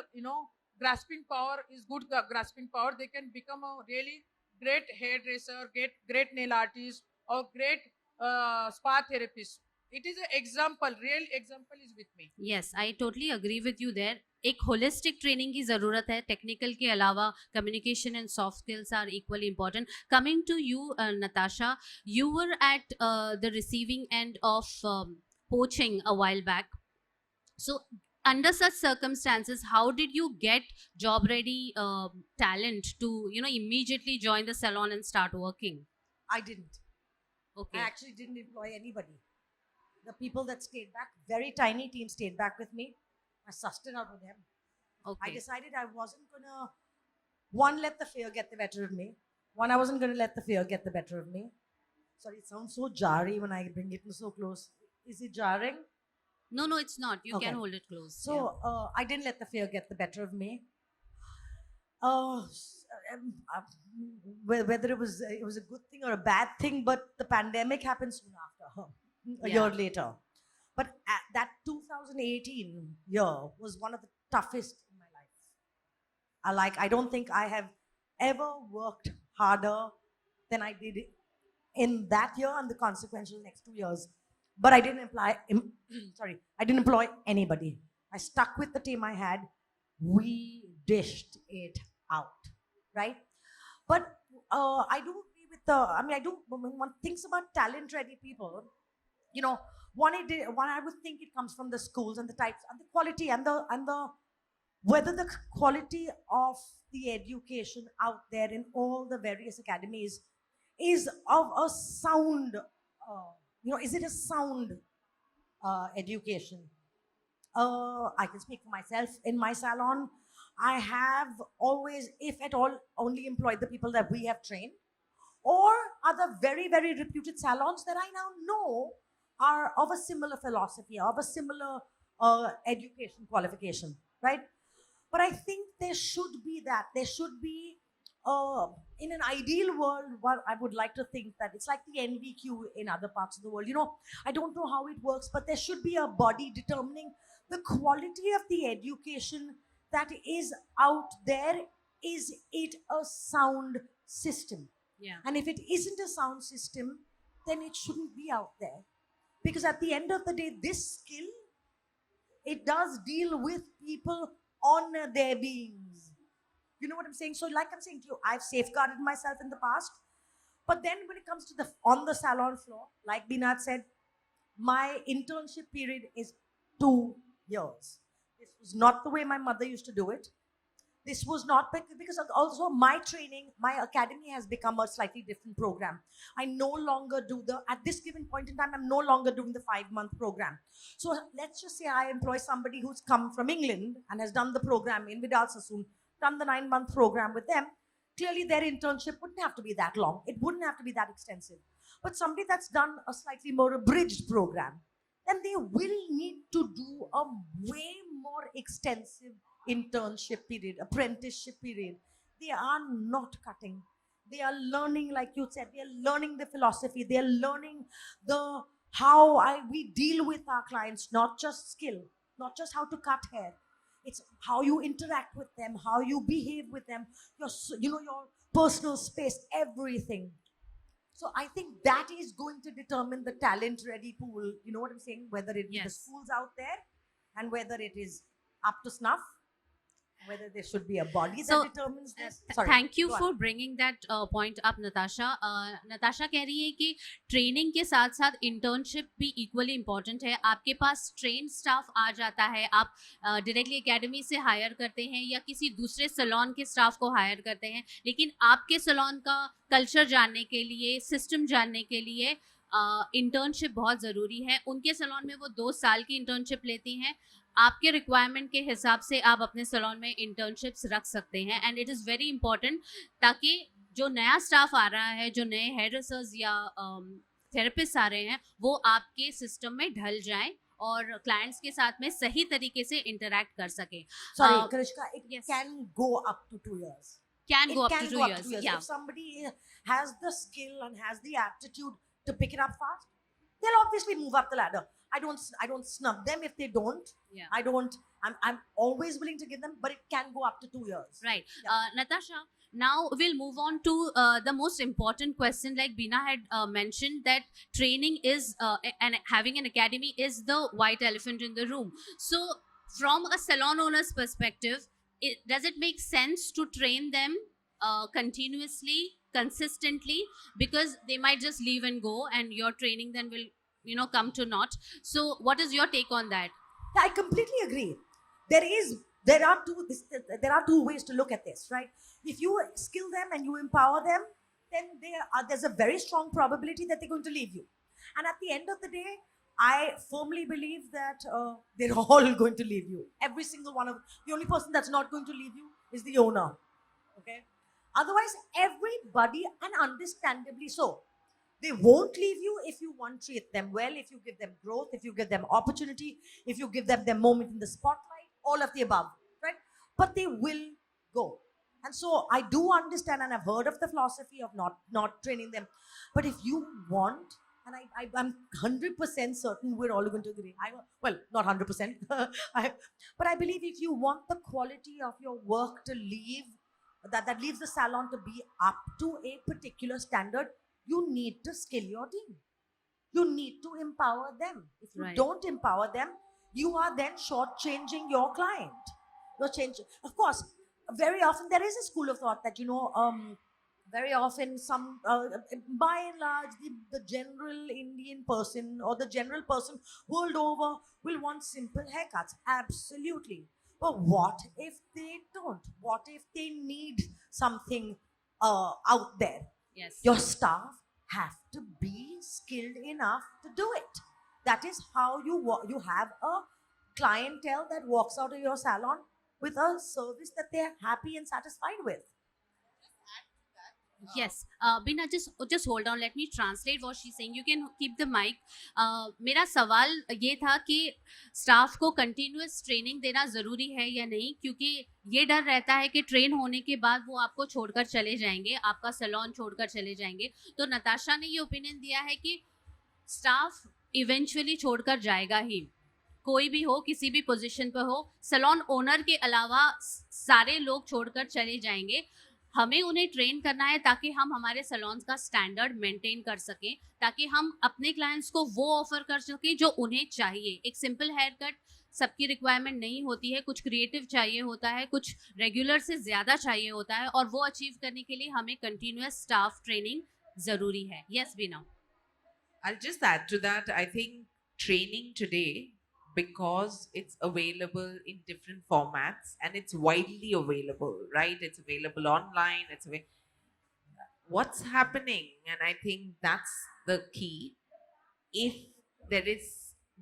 grasping power is good. Grasping power, they can become a really great hairdresser, great nail artist, or great spa therapist. It is an example, real example is with me. Yes, I totally agree with you there. एक holistic training की ज़रूरत है. Technical के अलावा communication and soft skills are equally important. Coming to you Natasha, you were at the receiving end of poaching a while back. So under such circumstances, how did you get job ready talent to immediately join the salon and start working? I didn't. Okay. I actually didn't employ anybody. The people that stayed back, very tiny team, stayed back with me. I sussed it out with them. Okay. I decided I wasn't gonna, let the fear get the better of me. I wasn't gonna let the fear get the better of me. Sorry, it sounds so jarring when I bring it so close. Is it jarring? No, it's not. You Okay. can hold it close. So I didn't let the fear get the better of me. Whether it was a good thing or a bad thing, but the pandemic happened soon after, a year later. But that 2018 year was one of the toughest in my life. I don't think I have ever worked harder than I did in that year and the consequential next 2 years. But I didn't employ anybody. I stuck with the team I had. We dished it out, right? But I do agree with when one thinks about talent-ready people, one I would think it comes from the schools and the types and the quality and the whether the quality of the education out there in all the various academies is of a sound, is it a sound education? I can speak for myself. In my salon, I have always, if at all, only employed the people that we have trained, or other very, very reputed salons that I now know are of a similar philosophy, of a similar education qualification, right? But I think there should be that. There should be, in an ideal world, what I would like to think that it's like the NVQ in other parts of the world. I don't know how it works, but there should be a body determining the quality of the education that is out there. Is it a sound system? Yeah. And if it isn't a sound system, then it shouldn't be out there. Because at the end of the day, this skill, it does deal with people on their beings. You know what I'm saying? So like I'm saying to you, I've safeguarded myself in the past. But then when it comes to on the salon floor, like Bina said, my internship period is 2 years. This was not the way my mother used to do it. This was not because also my training, my academy has become a slightly different program. I no longer do at this given point in time, I'm no longer doing the 5-month program. So let's just say I employ somebody who's come from England and has done the program in Vidal Sassoon, done the 9-month program with them. Clearly their internship wouldn't have to be that long. It wouldn't have to be that extensive. But somebody that's done a slightly more abridged program, then they will need to do a way more extensive internship period, apprenticeship period. They are not cutting. They are learning, like you said, they are learning the philosophy. They are learning how we deal with our clients, not just skill, not just how to cut hair. It's how you interact with them, how you behave with them, your personal space, everything. So I think that is going to determine the talent-ready pool. You know what I'm saying? Whether it is the schools out there and whether it is up to snuff, whether there should be a body that determines this. Sorry, thank you for bringing that point up, Natasha. Natasha कह रही है कि training के साथ साथ internship भी equally important है. आपके पास ट्रेन स्टाफ आ जाता है, आप डायरेक्टली एकेडमी से हायर करते हैं या किसी दूसरे सैलून के स्टाफ को हायर करते हैं, लेकिन आपके सैलून का कल्चर जानने के लिए, सिस्टम जानने के लिए इंटर्नशिप बहुत ज़रूरी है. उनके सैलून में वो 2 साल की इंटर्नशिप लेती हैं. आपके रिक्वायरमेंट के हिसाब से आप अपने सैलून में इंटर्नशिप्स रख सकते हैं and it is very important ताकि जो नया स्टाफ आ रहा है, जो नए हेयर ड्रेसर्स या थेरेपिस्ट आ रहे हैं, वो आपके सिस्टम में ढल जाएं और क्लाइंट्स के साथ में सही तरीके से इंटरेक्ट कर सकें. Sorry, Kanishka, it yes. can go up to 2 years. Can It go up can to go 2 up years. to 2 years. Yeah. If somebody has the skill and has the aptitude to pick it up fast, they'll obviously move up the ladder. I don't snub them if they don't. Yeah. I'm always willing to give them, but it can go up to 2 years. Right. Yeah. Natasha, now we'll move on to the most important question. Like Bina had mentioned that training is and having an academy is the white elephant in the room. So from a salon owner's perspective, does it make sense to train them continuously, consistently, because they might just leave and go and your training then will come to naught? So what is your take on that? Yeah, I completely agree. There are two ways to look at this, right? If you skill them and you empower them, then there's a very strong probability that they're going to leave you. And at the end of the day, I firmly believe that they're all going to leave you. Every single one of the only person that's not going to leave you is the owner. Okay. Otherwise, everybody, and understandably so, they won't leave you if you want to treat them well, if you give them growth, if you give them opportunity, if you give them their moment in the spotlight, all of the above, right? But they will go. And so I do understand, and I've heard of the philosophy of not training them. But if you want, and I'm 100% certain we're all going to agree. Well, not 100%, but I believe if you want the quality of your work to leave, that leaves the salon to be up to a particular standard, you need to skill your team. You need to empower them. If you Right. don't empower them, you are then shortchanging your client. You're changing. Of course, very often there is a school of thought that, very often by and large, the general Indian person or the general person world over will want simple haircuts. Absolutely. But what if they don't? What if they need something out there? Yes. Your staff have to be skilled enough to do it. That is how you have a clientele that walks out of your salon with a service that they're happy and satisfied with. Yes, Bina, just hold on. Let me translate what she's saying. You can keep the mic. मेरा सवाल ये था कि staff को continuous training देना ज़रूरी है या नहीं, क्योंकि ये डर रहता है कि ट्रेन होने के बाद वो आपको छोड़कर चले जाएंगे, आपका सैलून छोड़कर चले जाएंगे. तो नताशा ने ये ओपिनियन दिया है कि स्टाफ इवेंचुअली छोड़कर जाएगा ही, कोई भी हो, किसी भी पोजीशन पर हो. सैलून ओनर के अलावा सारे लोग छोड़कर चले जाएंगे. हमें उन्हें ट्रेन करना है ताकि हम हमारे सैलून्स का स्टैंडर्ड मेंटेन कर सकें, ताकि हम अपने क्लाइंट्स को वो ऑफर कर सकें जो उन्हें चाहिए. एक सिंपल हेयर कट सबकी रिक्वायरमेंट नहीं होती है, कुछ क्रिएटिव चाहिए होता है, कुछ रेगुलर से ज़्यादा चाहिए होता है, और वो अचीव करने के लिए हमें कंटिन्यूअस स्टाफ ट्रेनिंग ज़रूरी है. Yes Bina. I'll just add to that. I think training today, because it's available in different formats and it's widely available, right? It's available online. What's happening, and I think that's the key. If there is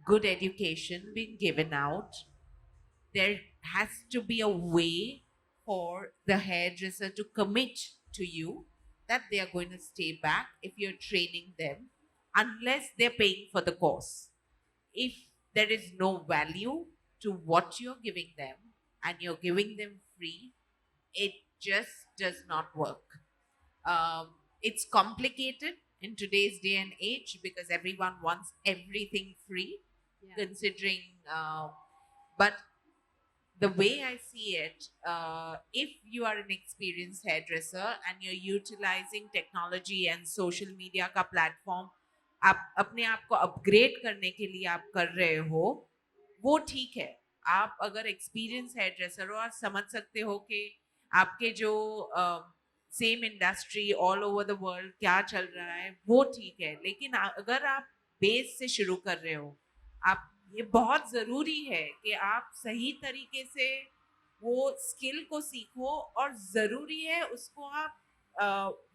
good education being given out, there has to be a way for the hairdresser to commit to you that they are going to stay back if you're training them, unless they're paying for the course. If there is no value to what you're giving them and you're giving them free, it just does not work. It's complicated in today's day and age because everyone wants everything free, considering, but the way I see it, if you are an experienced hairdresser and you're utilizing technology and social media का platform, आप अपने आप को upgrade करने के लिए आप कर रहे हो, वो ठीक है. आप अगर एक्सपीरियंस हेयर ड्रेसर हो, आप समझ सकते हो कि आपके जो same industry all over the world क्या चल रहा है, वो ठीक है. लेकिन अगर आप बेस से शुरू कर रहे हो, आप ये बहुत ज़रूरी है कि आप सही तरीके से वो स्किल को सीखो, और ज़रूरी है उसको आप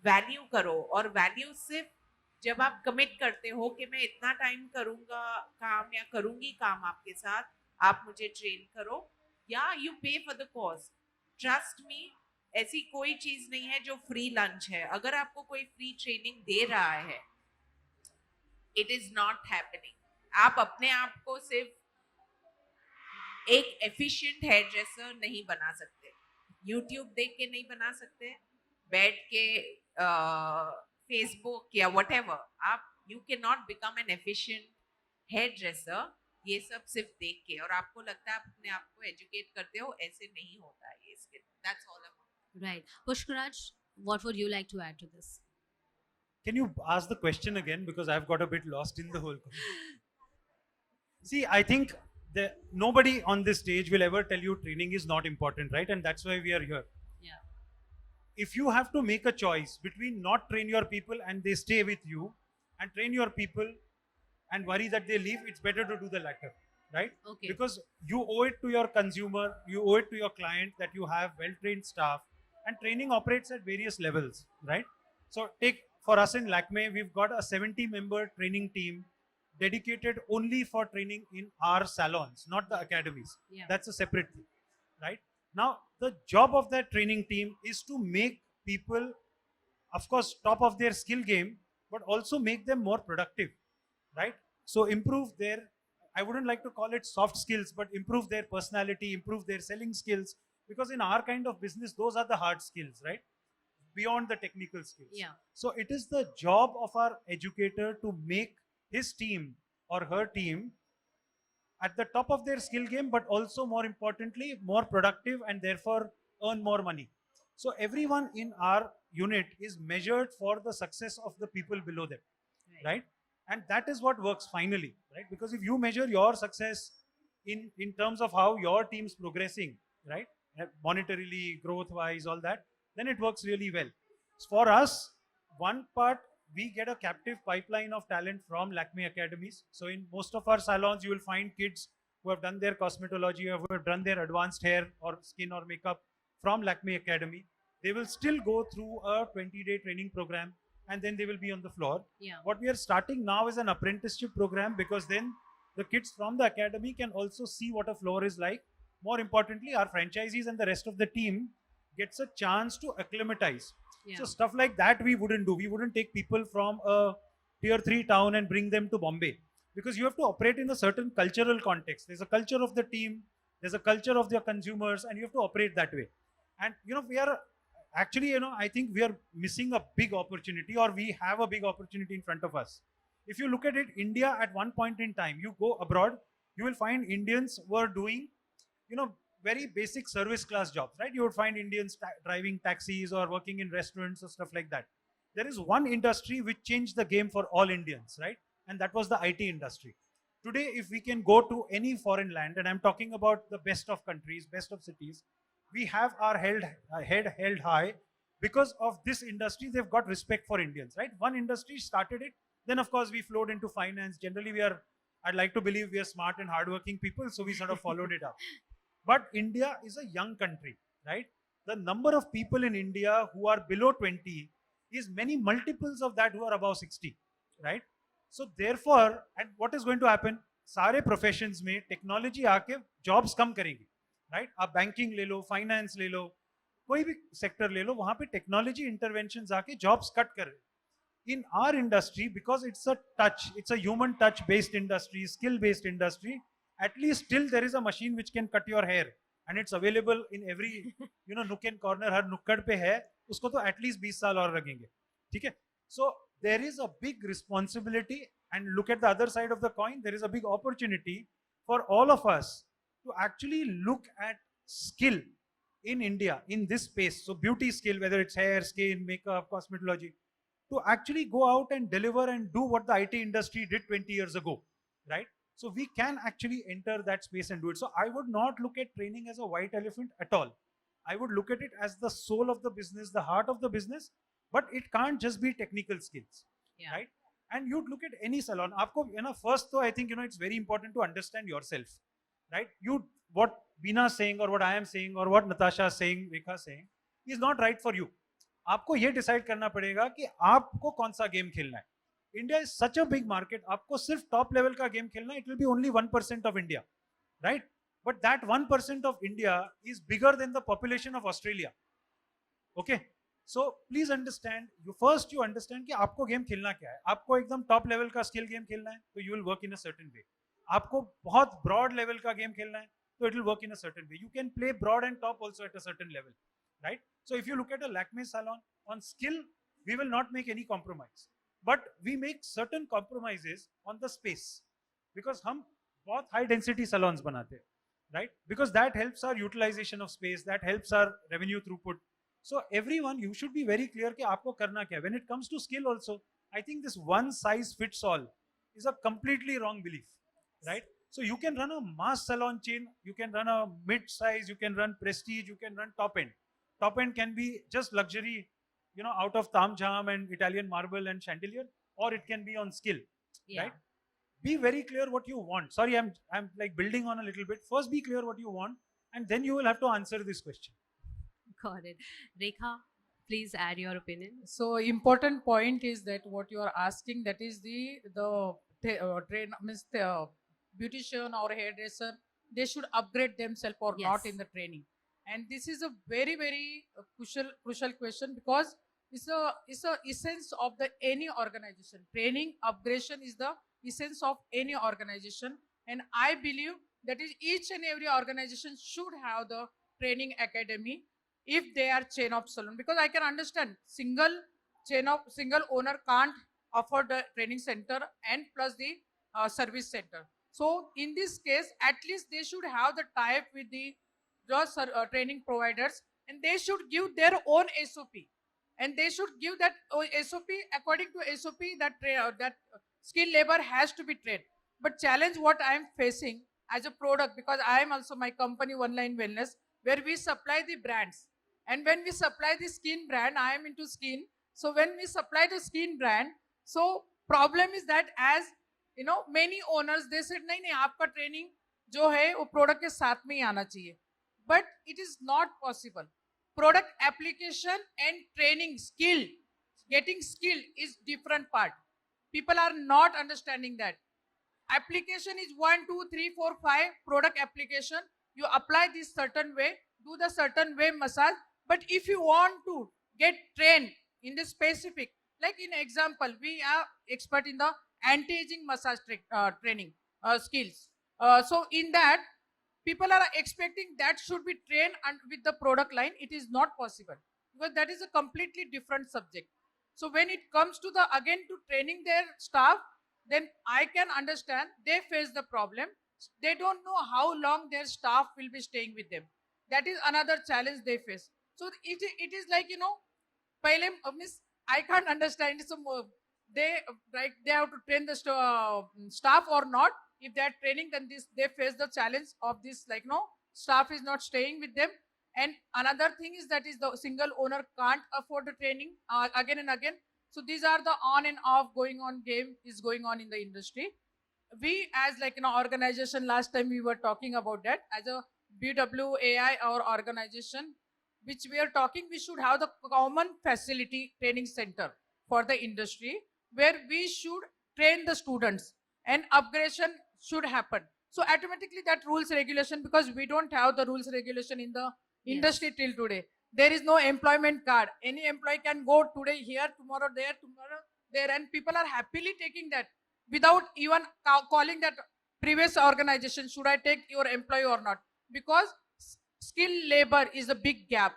वैल्यू करो. और वैल्यू सिर्फ जब आप कमिट करते हो कि मैं इतना टाइम करूँगा काम या करूँगी काम आपके साथ, आप मुझे ट्रेन करो, या यू पे for the cause. Trust me, ऐसी कोई चीज नहीं है जो फ्री लंच है. अगर आपको कोई फ्री ट्रेनिंग दे रहा है, इट इज नॉट हैपनिंग. आप अपने आप को सिर्फ एक एफिशिएंट हेयर ड्रेसर नहीं बना सकते, यूट्यूब देख के नहीं बना सकते, बैठ के फेसबुक या व्हाटएवर. आप you can not become an efficient hairdresser ये सब सिर्फ देख के. और आपको लगता है आप अपने आप को एजुकेट करते हो, ऐसे नहीं होता है ये skill. That's all about. Right. Pushkaraj, what would you like to add to this? Can you ask the question again, because I've got a bit lost in the whole conversation. See, I think that nobody on this stage will ever tell you training is not important, right? And that's why we are here. Yeah. If you have to make a choice between not train your people and they stay with you, and train your people and worry that they leave, it's better to do the latter, right? Okay. Because you owe it to your consumer, you owe it to your client that you have well-trained staff, and training operates at various levels, right? So take, for us in Lakme, we've got a 70-member training team dedicated only for training in our salons, not the academies. Yeah. That's a separate thing, right? Now, the job of that training team is to make people, of course, top of their skill game, but also make them more productive, right? So improve their, I wouldn't like to call it soft skills, but improve their personality, improve their selling skills, because in our kind of business, those are the hard skills, right? Beyond the technical skills. Yeah. So it is the job of our educator to make his team or her team at the top of their skill game, but also more importantly, more productive, and therefore earn more money. So everyone in our unit is measured for the success of the people below them, right? And that is what works finally, right? Because if you measure your success in terms of how your team's progressing, right, monetarily, growth wise, all that, then it works really well. For us, one part, we get a captive pipeline of talent from Lakme academies. So in most of our salons, you will find kids who have done their cosmetology, who have done their advanced hair or skin or makeup from Lakme academy. They will still go through a 20-day training program, and then they will be on the floor. Yeah. What we are starting now is an apprenticeship program, because then the kids from the academy can also see what a floor is like. More importantly, our franchisees and the rest of the team gets a chance to acclimatize. Yeah. So stuff like that we wouldn't do. We wouldn't take people from a tier 3 town and bring them to Bombay, because you have to operate in a certain cultural context. There's a culture of the team, there's a culture of their consumers, and you have to operate that way. And we are actually, I think we are missing a big opportunity, or we have a big opportunity in front of us. If you look at it, India at one point in time, you go abroad, you will find Indians were doing, very basic service class jobs, right? You would find Indians driving taxis or working in restaurants or stuff like that. There is one industry which changed the game for all Indians, right? And that was the IT industry. Today, if we can go to any foreign land, and I'm talking about the best of countries, best of cities, we have our head held high because of this industry. They've got respect for Indians, right? One industry started it. Then, of course, we flowed into finance. Generally, I'd like to believe we are smart and hardworking people, so we sort of followed it up. But India is a young country, right? The number of people in India who are below 20 is many multiples of that who are above 60, right? So therefore, and what is going to happen? सारे professions में technology आके jobs कम करेंगी, right? आप banking ले लो, finance ले लो, कोई भी sector ले लो, वहाँ पे technology interventions आके jobs cut कर रहे. In our industry, because it's a human touch based industry, skill based industry, at least still there is a machine which can cut your hair, and it's available in every nook and corner. हर नुक्कड़ पे है, उसको तो at least 20 साल और लगेंगे, ठीक है? So there is a big responsibility, and look at the other side of the coin. There is a big opportunity for all of us to actually look at skill in India in this space. So beauty skill, whether it's hair, skin, makeup, cosmetology, to actually go out and deliver and do what the IT industry did 20 years ago, right? So we can actually enter that space and do it. So I would not look at training as a white elephant at all. I would look at it as the soul of the business, the heart of the business, but it can't just be technical skills, right? And you'd look at any salon. Aapko, first though, I think, it's very important to understand yourself, right? What Bina is saying, or what I am saying, or what Natasha is saying, Rekha is saying, is not right for you. आपको ये decide करना पड़ेगा कि आपको कौन सा game खेलना है. India is such a big market. आपको सिर्फ top level का game खेलना, it will be only 1% of India, right? But that 1% of India is bigger than the population of Australia. Okay? So please understand, you understand कि आपको game खेलना क्या है. आपको एकदम टॉप लेवल का स्किल गेम खेलना है, तो you will work in a certain way. आपको बहुत broad level का गेम खेलना है, so it will work in a certain way. You can play broad and top also at a certain level, right? So if you look at a Lakme salon, on skill, we will not make any compromise. But we make certain compromises on the space. Because हम बहुत high density salons बनाते हैं, right? Because that helps our utilization of space, that helps our revenue throughput. So everyone, you should be very clear कि आपको करना क्या है. When it comes to skill also, I think this one size fits all is a completely wrong belief, right? So you can run a mass salon chain, you can run a mid-size, you can run prestige, you can run top end. Top end can be just luxury, out of Tam Jam and Italian marble and chandelier, or it can be on skill, right? Be very clear what you want. Sorry, I'm like building on a little bit. First, be clear what you want, and then you will have to answer this question. Got it. Rekha, please add your opinion. So important point is that what you are asking, that is the beautician or hairdresser, they should upgrade themselves or not Yes. in the training. And this is a very very crucial question, because it's a essence of the any organization. Training upgradation is the essence of any organization, and I believe that is each and every organization should have the training academy if they are chain of salon, because I can understand single owner can't afford the training center and plus the service center. So in this case, at least they should have the tie-up with the training providers, and they should give their own SOP, and they should give that SOP. According to SOP, that skilled labor has to be trained. But challenge what I am facing as a product, because I am also my company One Line Wellness, where we supply the brands, and when we supply the skin brand, I am into skin. So when we supply the skin brand, so problem is that, as many owners, they said नहीं नहीं आपका training जो है वो product के साथ में ही आना चाहिए. But it is not possible. Product application and training skill, getting skill is different part. People are not understanding that. Application is 1, 2, 3, 4, 5. Product application, you apply this certain way, do the certain way massage. But if you want to get trained in the specific, like in example, we are expert in the anti-aging massage training skills. So in that, people are expecting that should be trained and with the product line. It is not possible, because that is a completely different subject. So when it comes to the again to training their staff, then I can understand they face the problem. They don't know how long their staff will be staying with them. That is another challenge they face. So it is like पहले miss I can't understand. So they have to train the staff or not. If they are training, then they face the challenge of this, staff is not staying with them. And another thing is that is the single owner can't afford the training again and again. So these are the on and off going on game is going on in the industry. We as organization, last time we were talking about that, as a BWAI or organization, which we are talking, we should have the common facility training center for the industry, where we should train the students and upgradation should happen. So automatically that rules regulation, because we don't have the rules regulation in the industry till today. There is no employment card. Any employee can go today here, tomorrow there, and people are happily taking that without even calling that previous organization, should I take your employee or not? Because skilled labor is a big gap,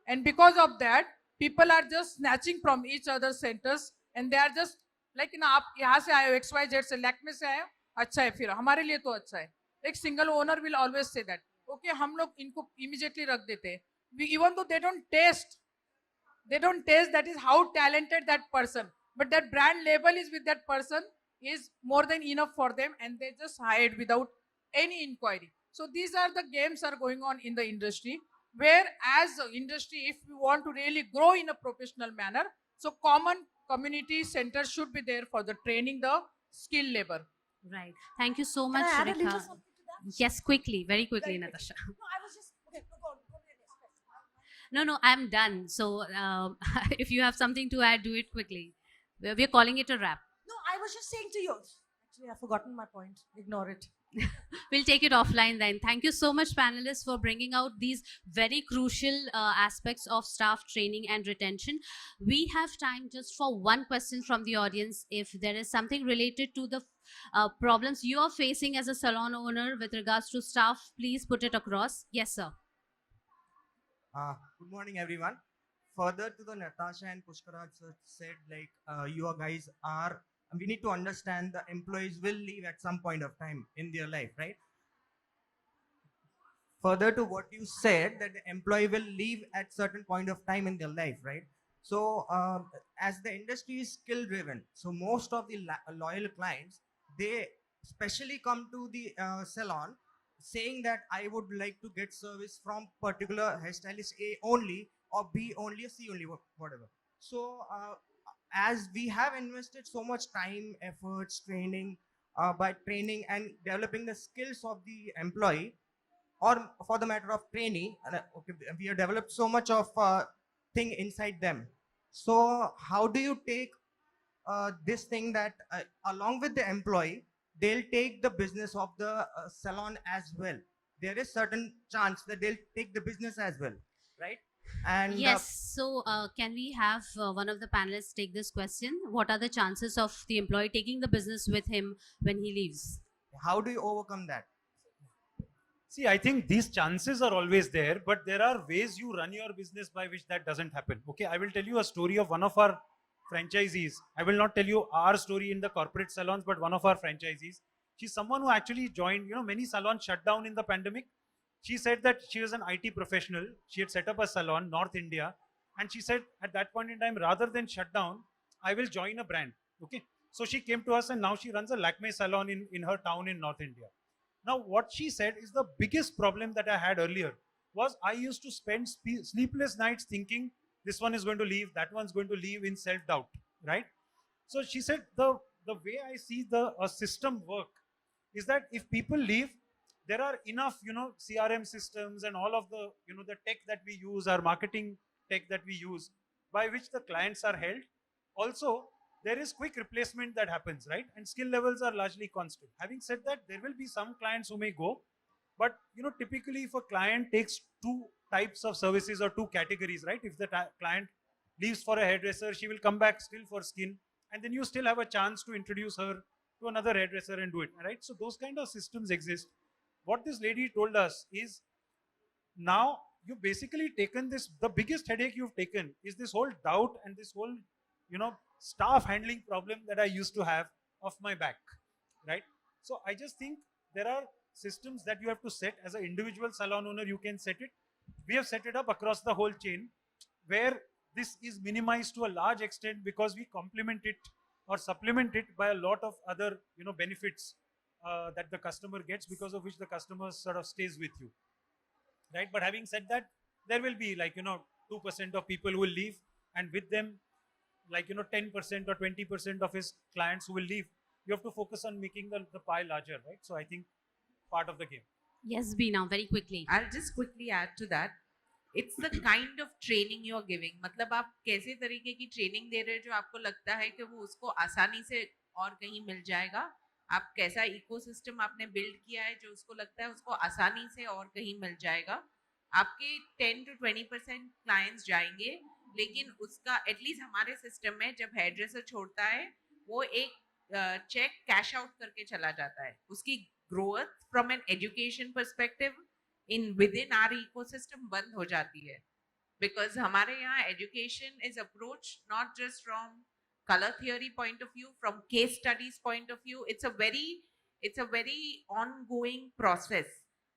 and because of that, people are just snatching from each other's centers, and they are just like आप यहाँ से आए हो XYZ से, लैक्मे से आए हो, अच्छा है, फिर हमारे लिए तो अच्छा है. एक single owner will always say that. Okay, हम लोग इनको immediately रख देते हैं. Even though they don't taste that is how talented that person, but that brand label is with that person is more than enough for them, and they just hired without any inquiry. So these are the games are going on in the industry, where as industry, if we want to really grow in a professional manner, so common community centers should be there for the training the skilled labor. Right. Thank you so Can much, I add a little Rekha. something to that? Yes, quickly, very quickly, Very quickly. Natasha. No, I was just okay. Go on. No, I'm done. So if you have something to add, do it quickly. We're calling it a wrap. No, I was just saying to you. Actually, I've forgotten my point. Ignore it. We'll take it offline then. Thank you so much, panelists, for bringing out these very crucial aspects of staff training and retention. We have time just for one question from the audience. If there is something related to the problems you are facing as a salon owner with regards to staff, please put it across. Yes, sir. Good morning, everyone. Further to the Natasha and Pushkaraj said, like, you guys are, we need to understand the employees will leave at some point of time in their life, right? Further to what you said, that the employee will leave at certain point of time in their life, right? So, as the industry is skill driven, so most of the loyal clients, they specially come to the salon saying that I would like to get service from particular hairstylist A only, or B only, or C only, whatever. So, as we have invested so much time, efforts, training, by training and developing the skills of the employee, or for the matter of trainee, okay, we have developed so much of thing inside them. So how do you take this thing that along with the employee, they'll take the business of the salon as well? There is certain chance that they'll take the business as well, right? And Yes. So, can we have one of the panelists take this question? What are the chances of the employee taking the business with him when he leaves? how do you overcome that? See, I think these chances are always there, but there are ways you run your business by which that doesn't happen. Okay, I will tell you a story of one of our franchisees. I will not tell you our story in the corporate salons, but one of our franchisees. She's someone who actually joined, many salons shut down in the pandemic. She said that she was an IT professional. She had set up a salon, North India. And she said at that point in time, rather than shut down, I will join a brand. Okay. So she came to us and now she runs a Lakme salon in her town in North India. Now, what she said is the biggest problem that I had earlier was I used to spend sleepless nights thinking this one is going to leave, that one's going to leave in self-doubt, right? So she said the way I see the system work is that if people leave, there are enough, CRM systems and all of the, the tech that we use, our marketing tech that we use, by which the clients are held. Also, there is quick replacement that happens, right? And skill levels are largely constant. Having said that, there will be some clients who may go, but typically if a client takes two types of services or two categories, right? If the client leaves for a hairdresser, she will come back still for skin, and then you still have a chance to introduce her to another hairdresser and do it, right? So those kind of systems exist. What this lady told us is, now you've basically taken this, the biggest headache you've taken is this whole doubt and this whole, staff handling problem that I used to have of my back, right? So I just think there are systems that you have to set as an individual salon owner. You can set it. We have set it up across the whole chain where this is minimized to a large extent because we complement it or supplement it by a lot of other, benefits that the customer gets, because of which the customer sort of stays with you, right? But having said that, there will be 2% of people who will leave, and with them 10% or 20% of his clients who will leave. You have to focus on making the pie larger, right? So I think part of the game. Yes, Bina, very quickly. I'll just quickly add to that. It's the kind of training you are giving. मतलब आप कैसे तरीके की training दे रहे हैं जो आपको लगता है कि वो उसको आसानी से और कहीं मिल जाएगा. आप कैसा इकोसिस्टम आपने बिल्ड किया है जो उसको लगता है उसको आसानी से और कहीं मिल जाएगा. आपके 10 to 20% क्लाइंट्स जाएंगे, लेकिन उसका एटलीस्ट हमारे सिस्टम में जब हेयर ड्रेसर छोड़ता है वो एक चेक कैश आउट करके चला जाता है. उसकी growth from an education perspective in within our ecosystem बंद हो जाती है, बिकॉज हमारे यहाँ education is approach not just from color theory point of view, from case studies point of view. It's a very ongoing process.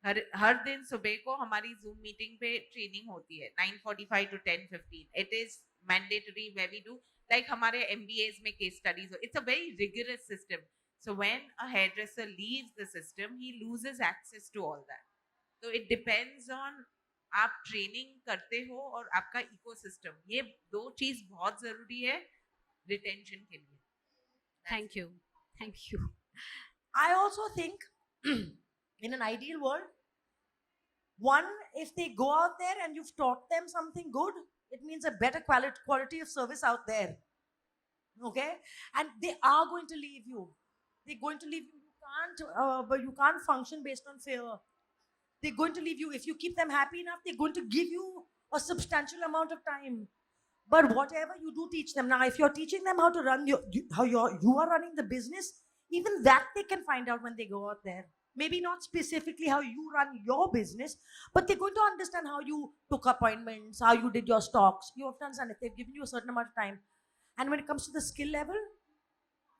हर दिन सुबह को हमारी Zoom meeting पे ट्रेनिंग होती है 9:45 to 10:15. It is mandatory where we do like हमारे MBAs में case studies. It's a very rigorous system. So when a hairdresser leaves the system, he loses access to all that. So it depends on आप training करते हो और आपका ecosystem. ये दो चीज बहुत जरूरी है retention के लिए. Thank you. Thank you. I also think in an ideal world, one, if they go out there and you've taught them something good, it means a better quality of service out there. Okay? And they are going to leave you. They're going to leave you. You but you can't function based on fear. They're going to leave you. If you keep them happy enough, they're going to give you a substantial amount of time. But whatever you do, teach them. Now, if you're teaching them how to run how you are running the business, even that they can find out when they go out there. Maybe not specifically how you run your business, but they're going to understand how you took appointments, how you did your stocks. You have to understand if they've given you a certain amount of time. And when it comes to the skill level,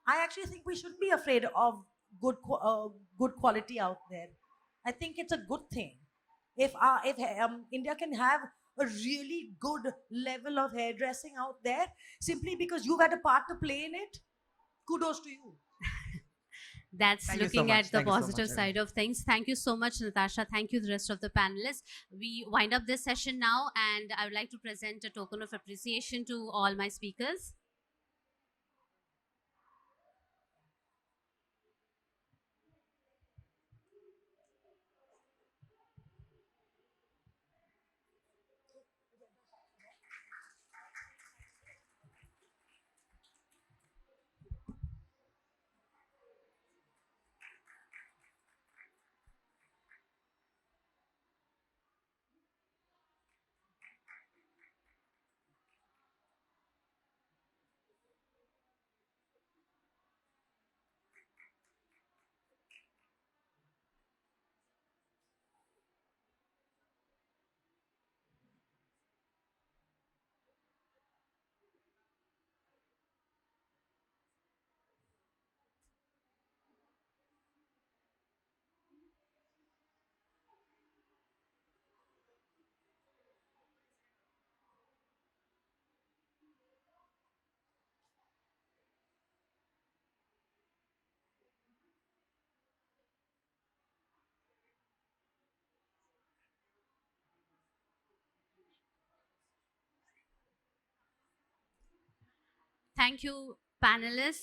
I actually think we shouldn't be afraid of good quality out there. I think it's a good thing. If India can have a really good level of hairdressing out there, simply because you've had a part to play in it, kudos to you. That's Thank you so looking much. at the Thank you so positive much, side of things. Thank you so much, Natasha. Thank you, the rest of the panelists. We wind up this session now, and I would like to present a token of appreciation to all my speakers. Thank you, panelists.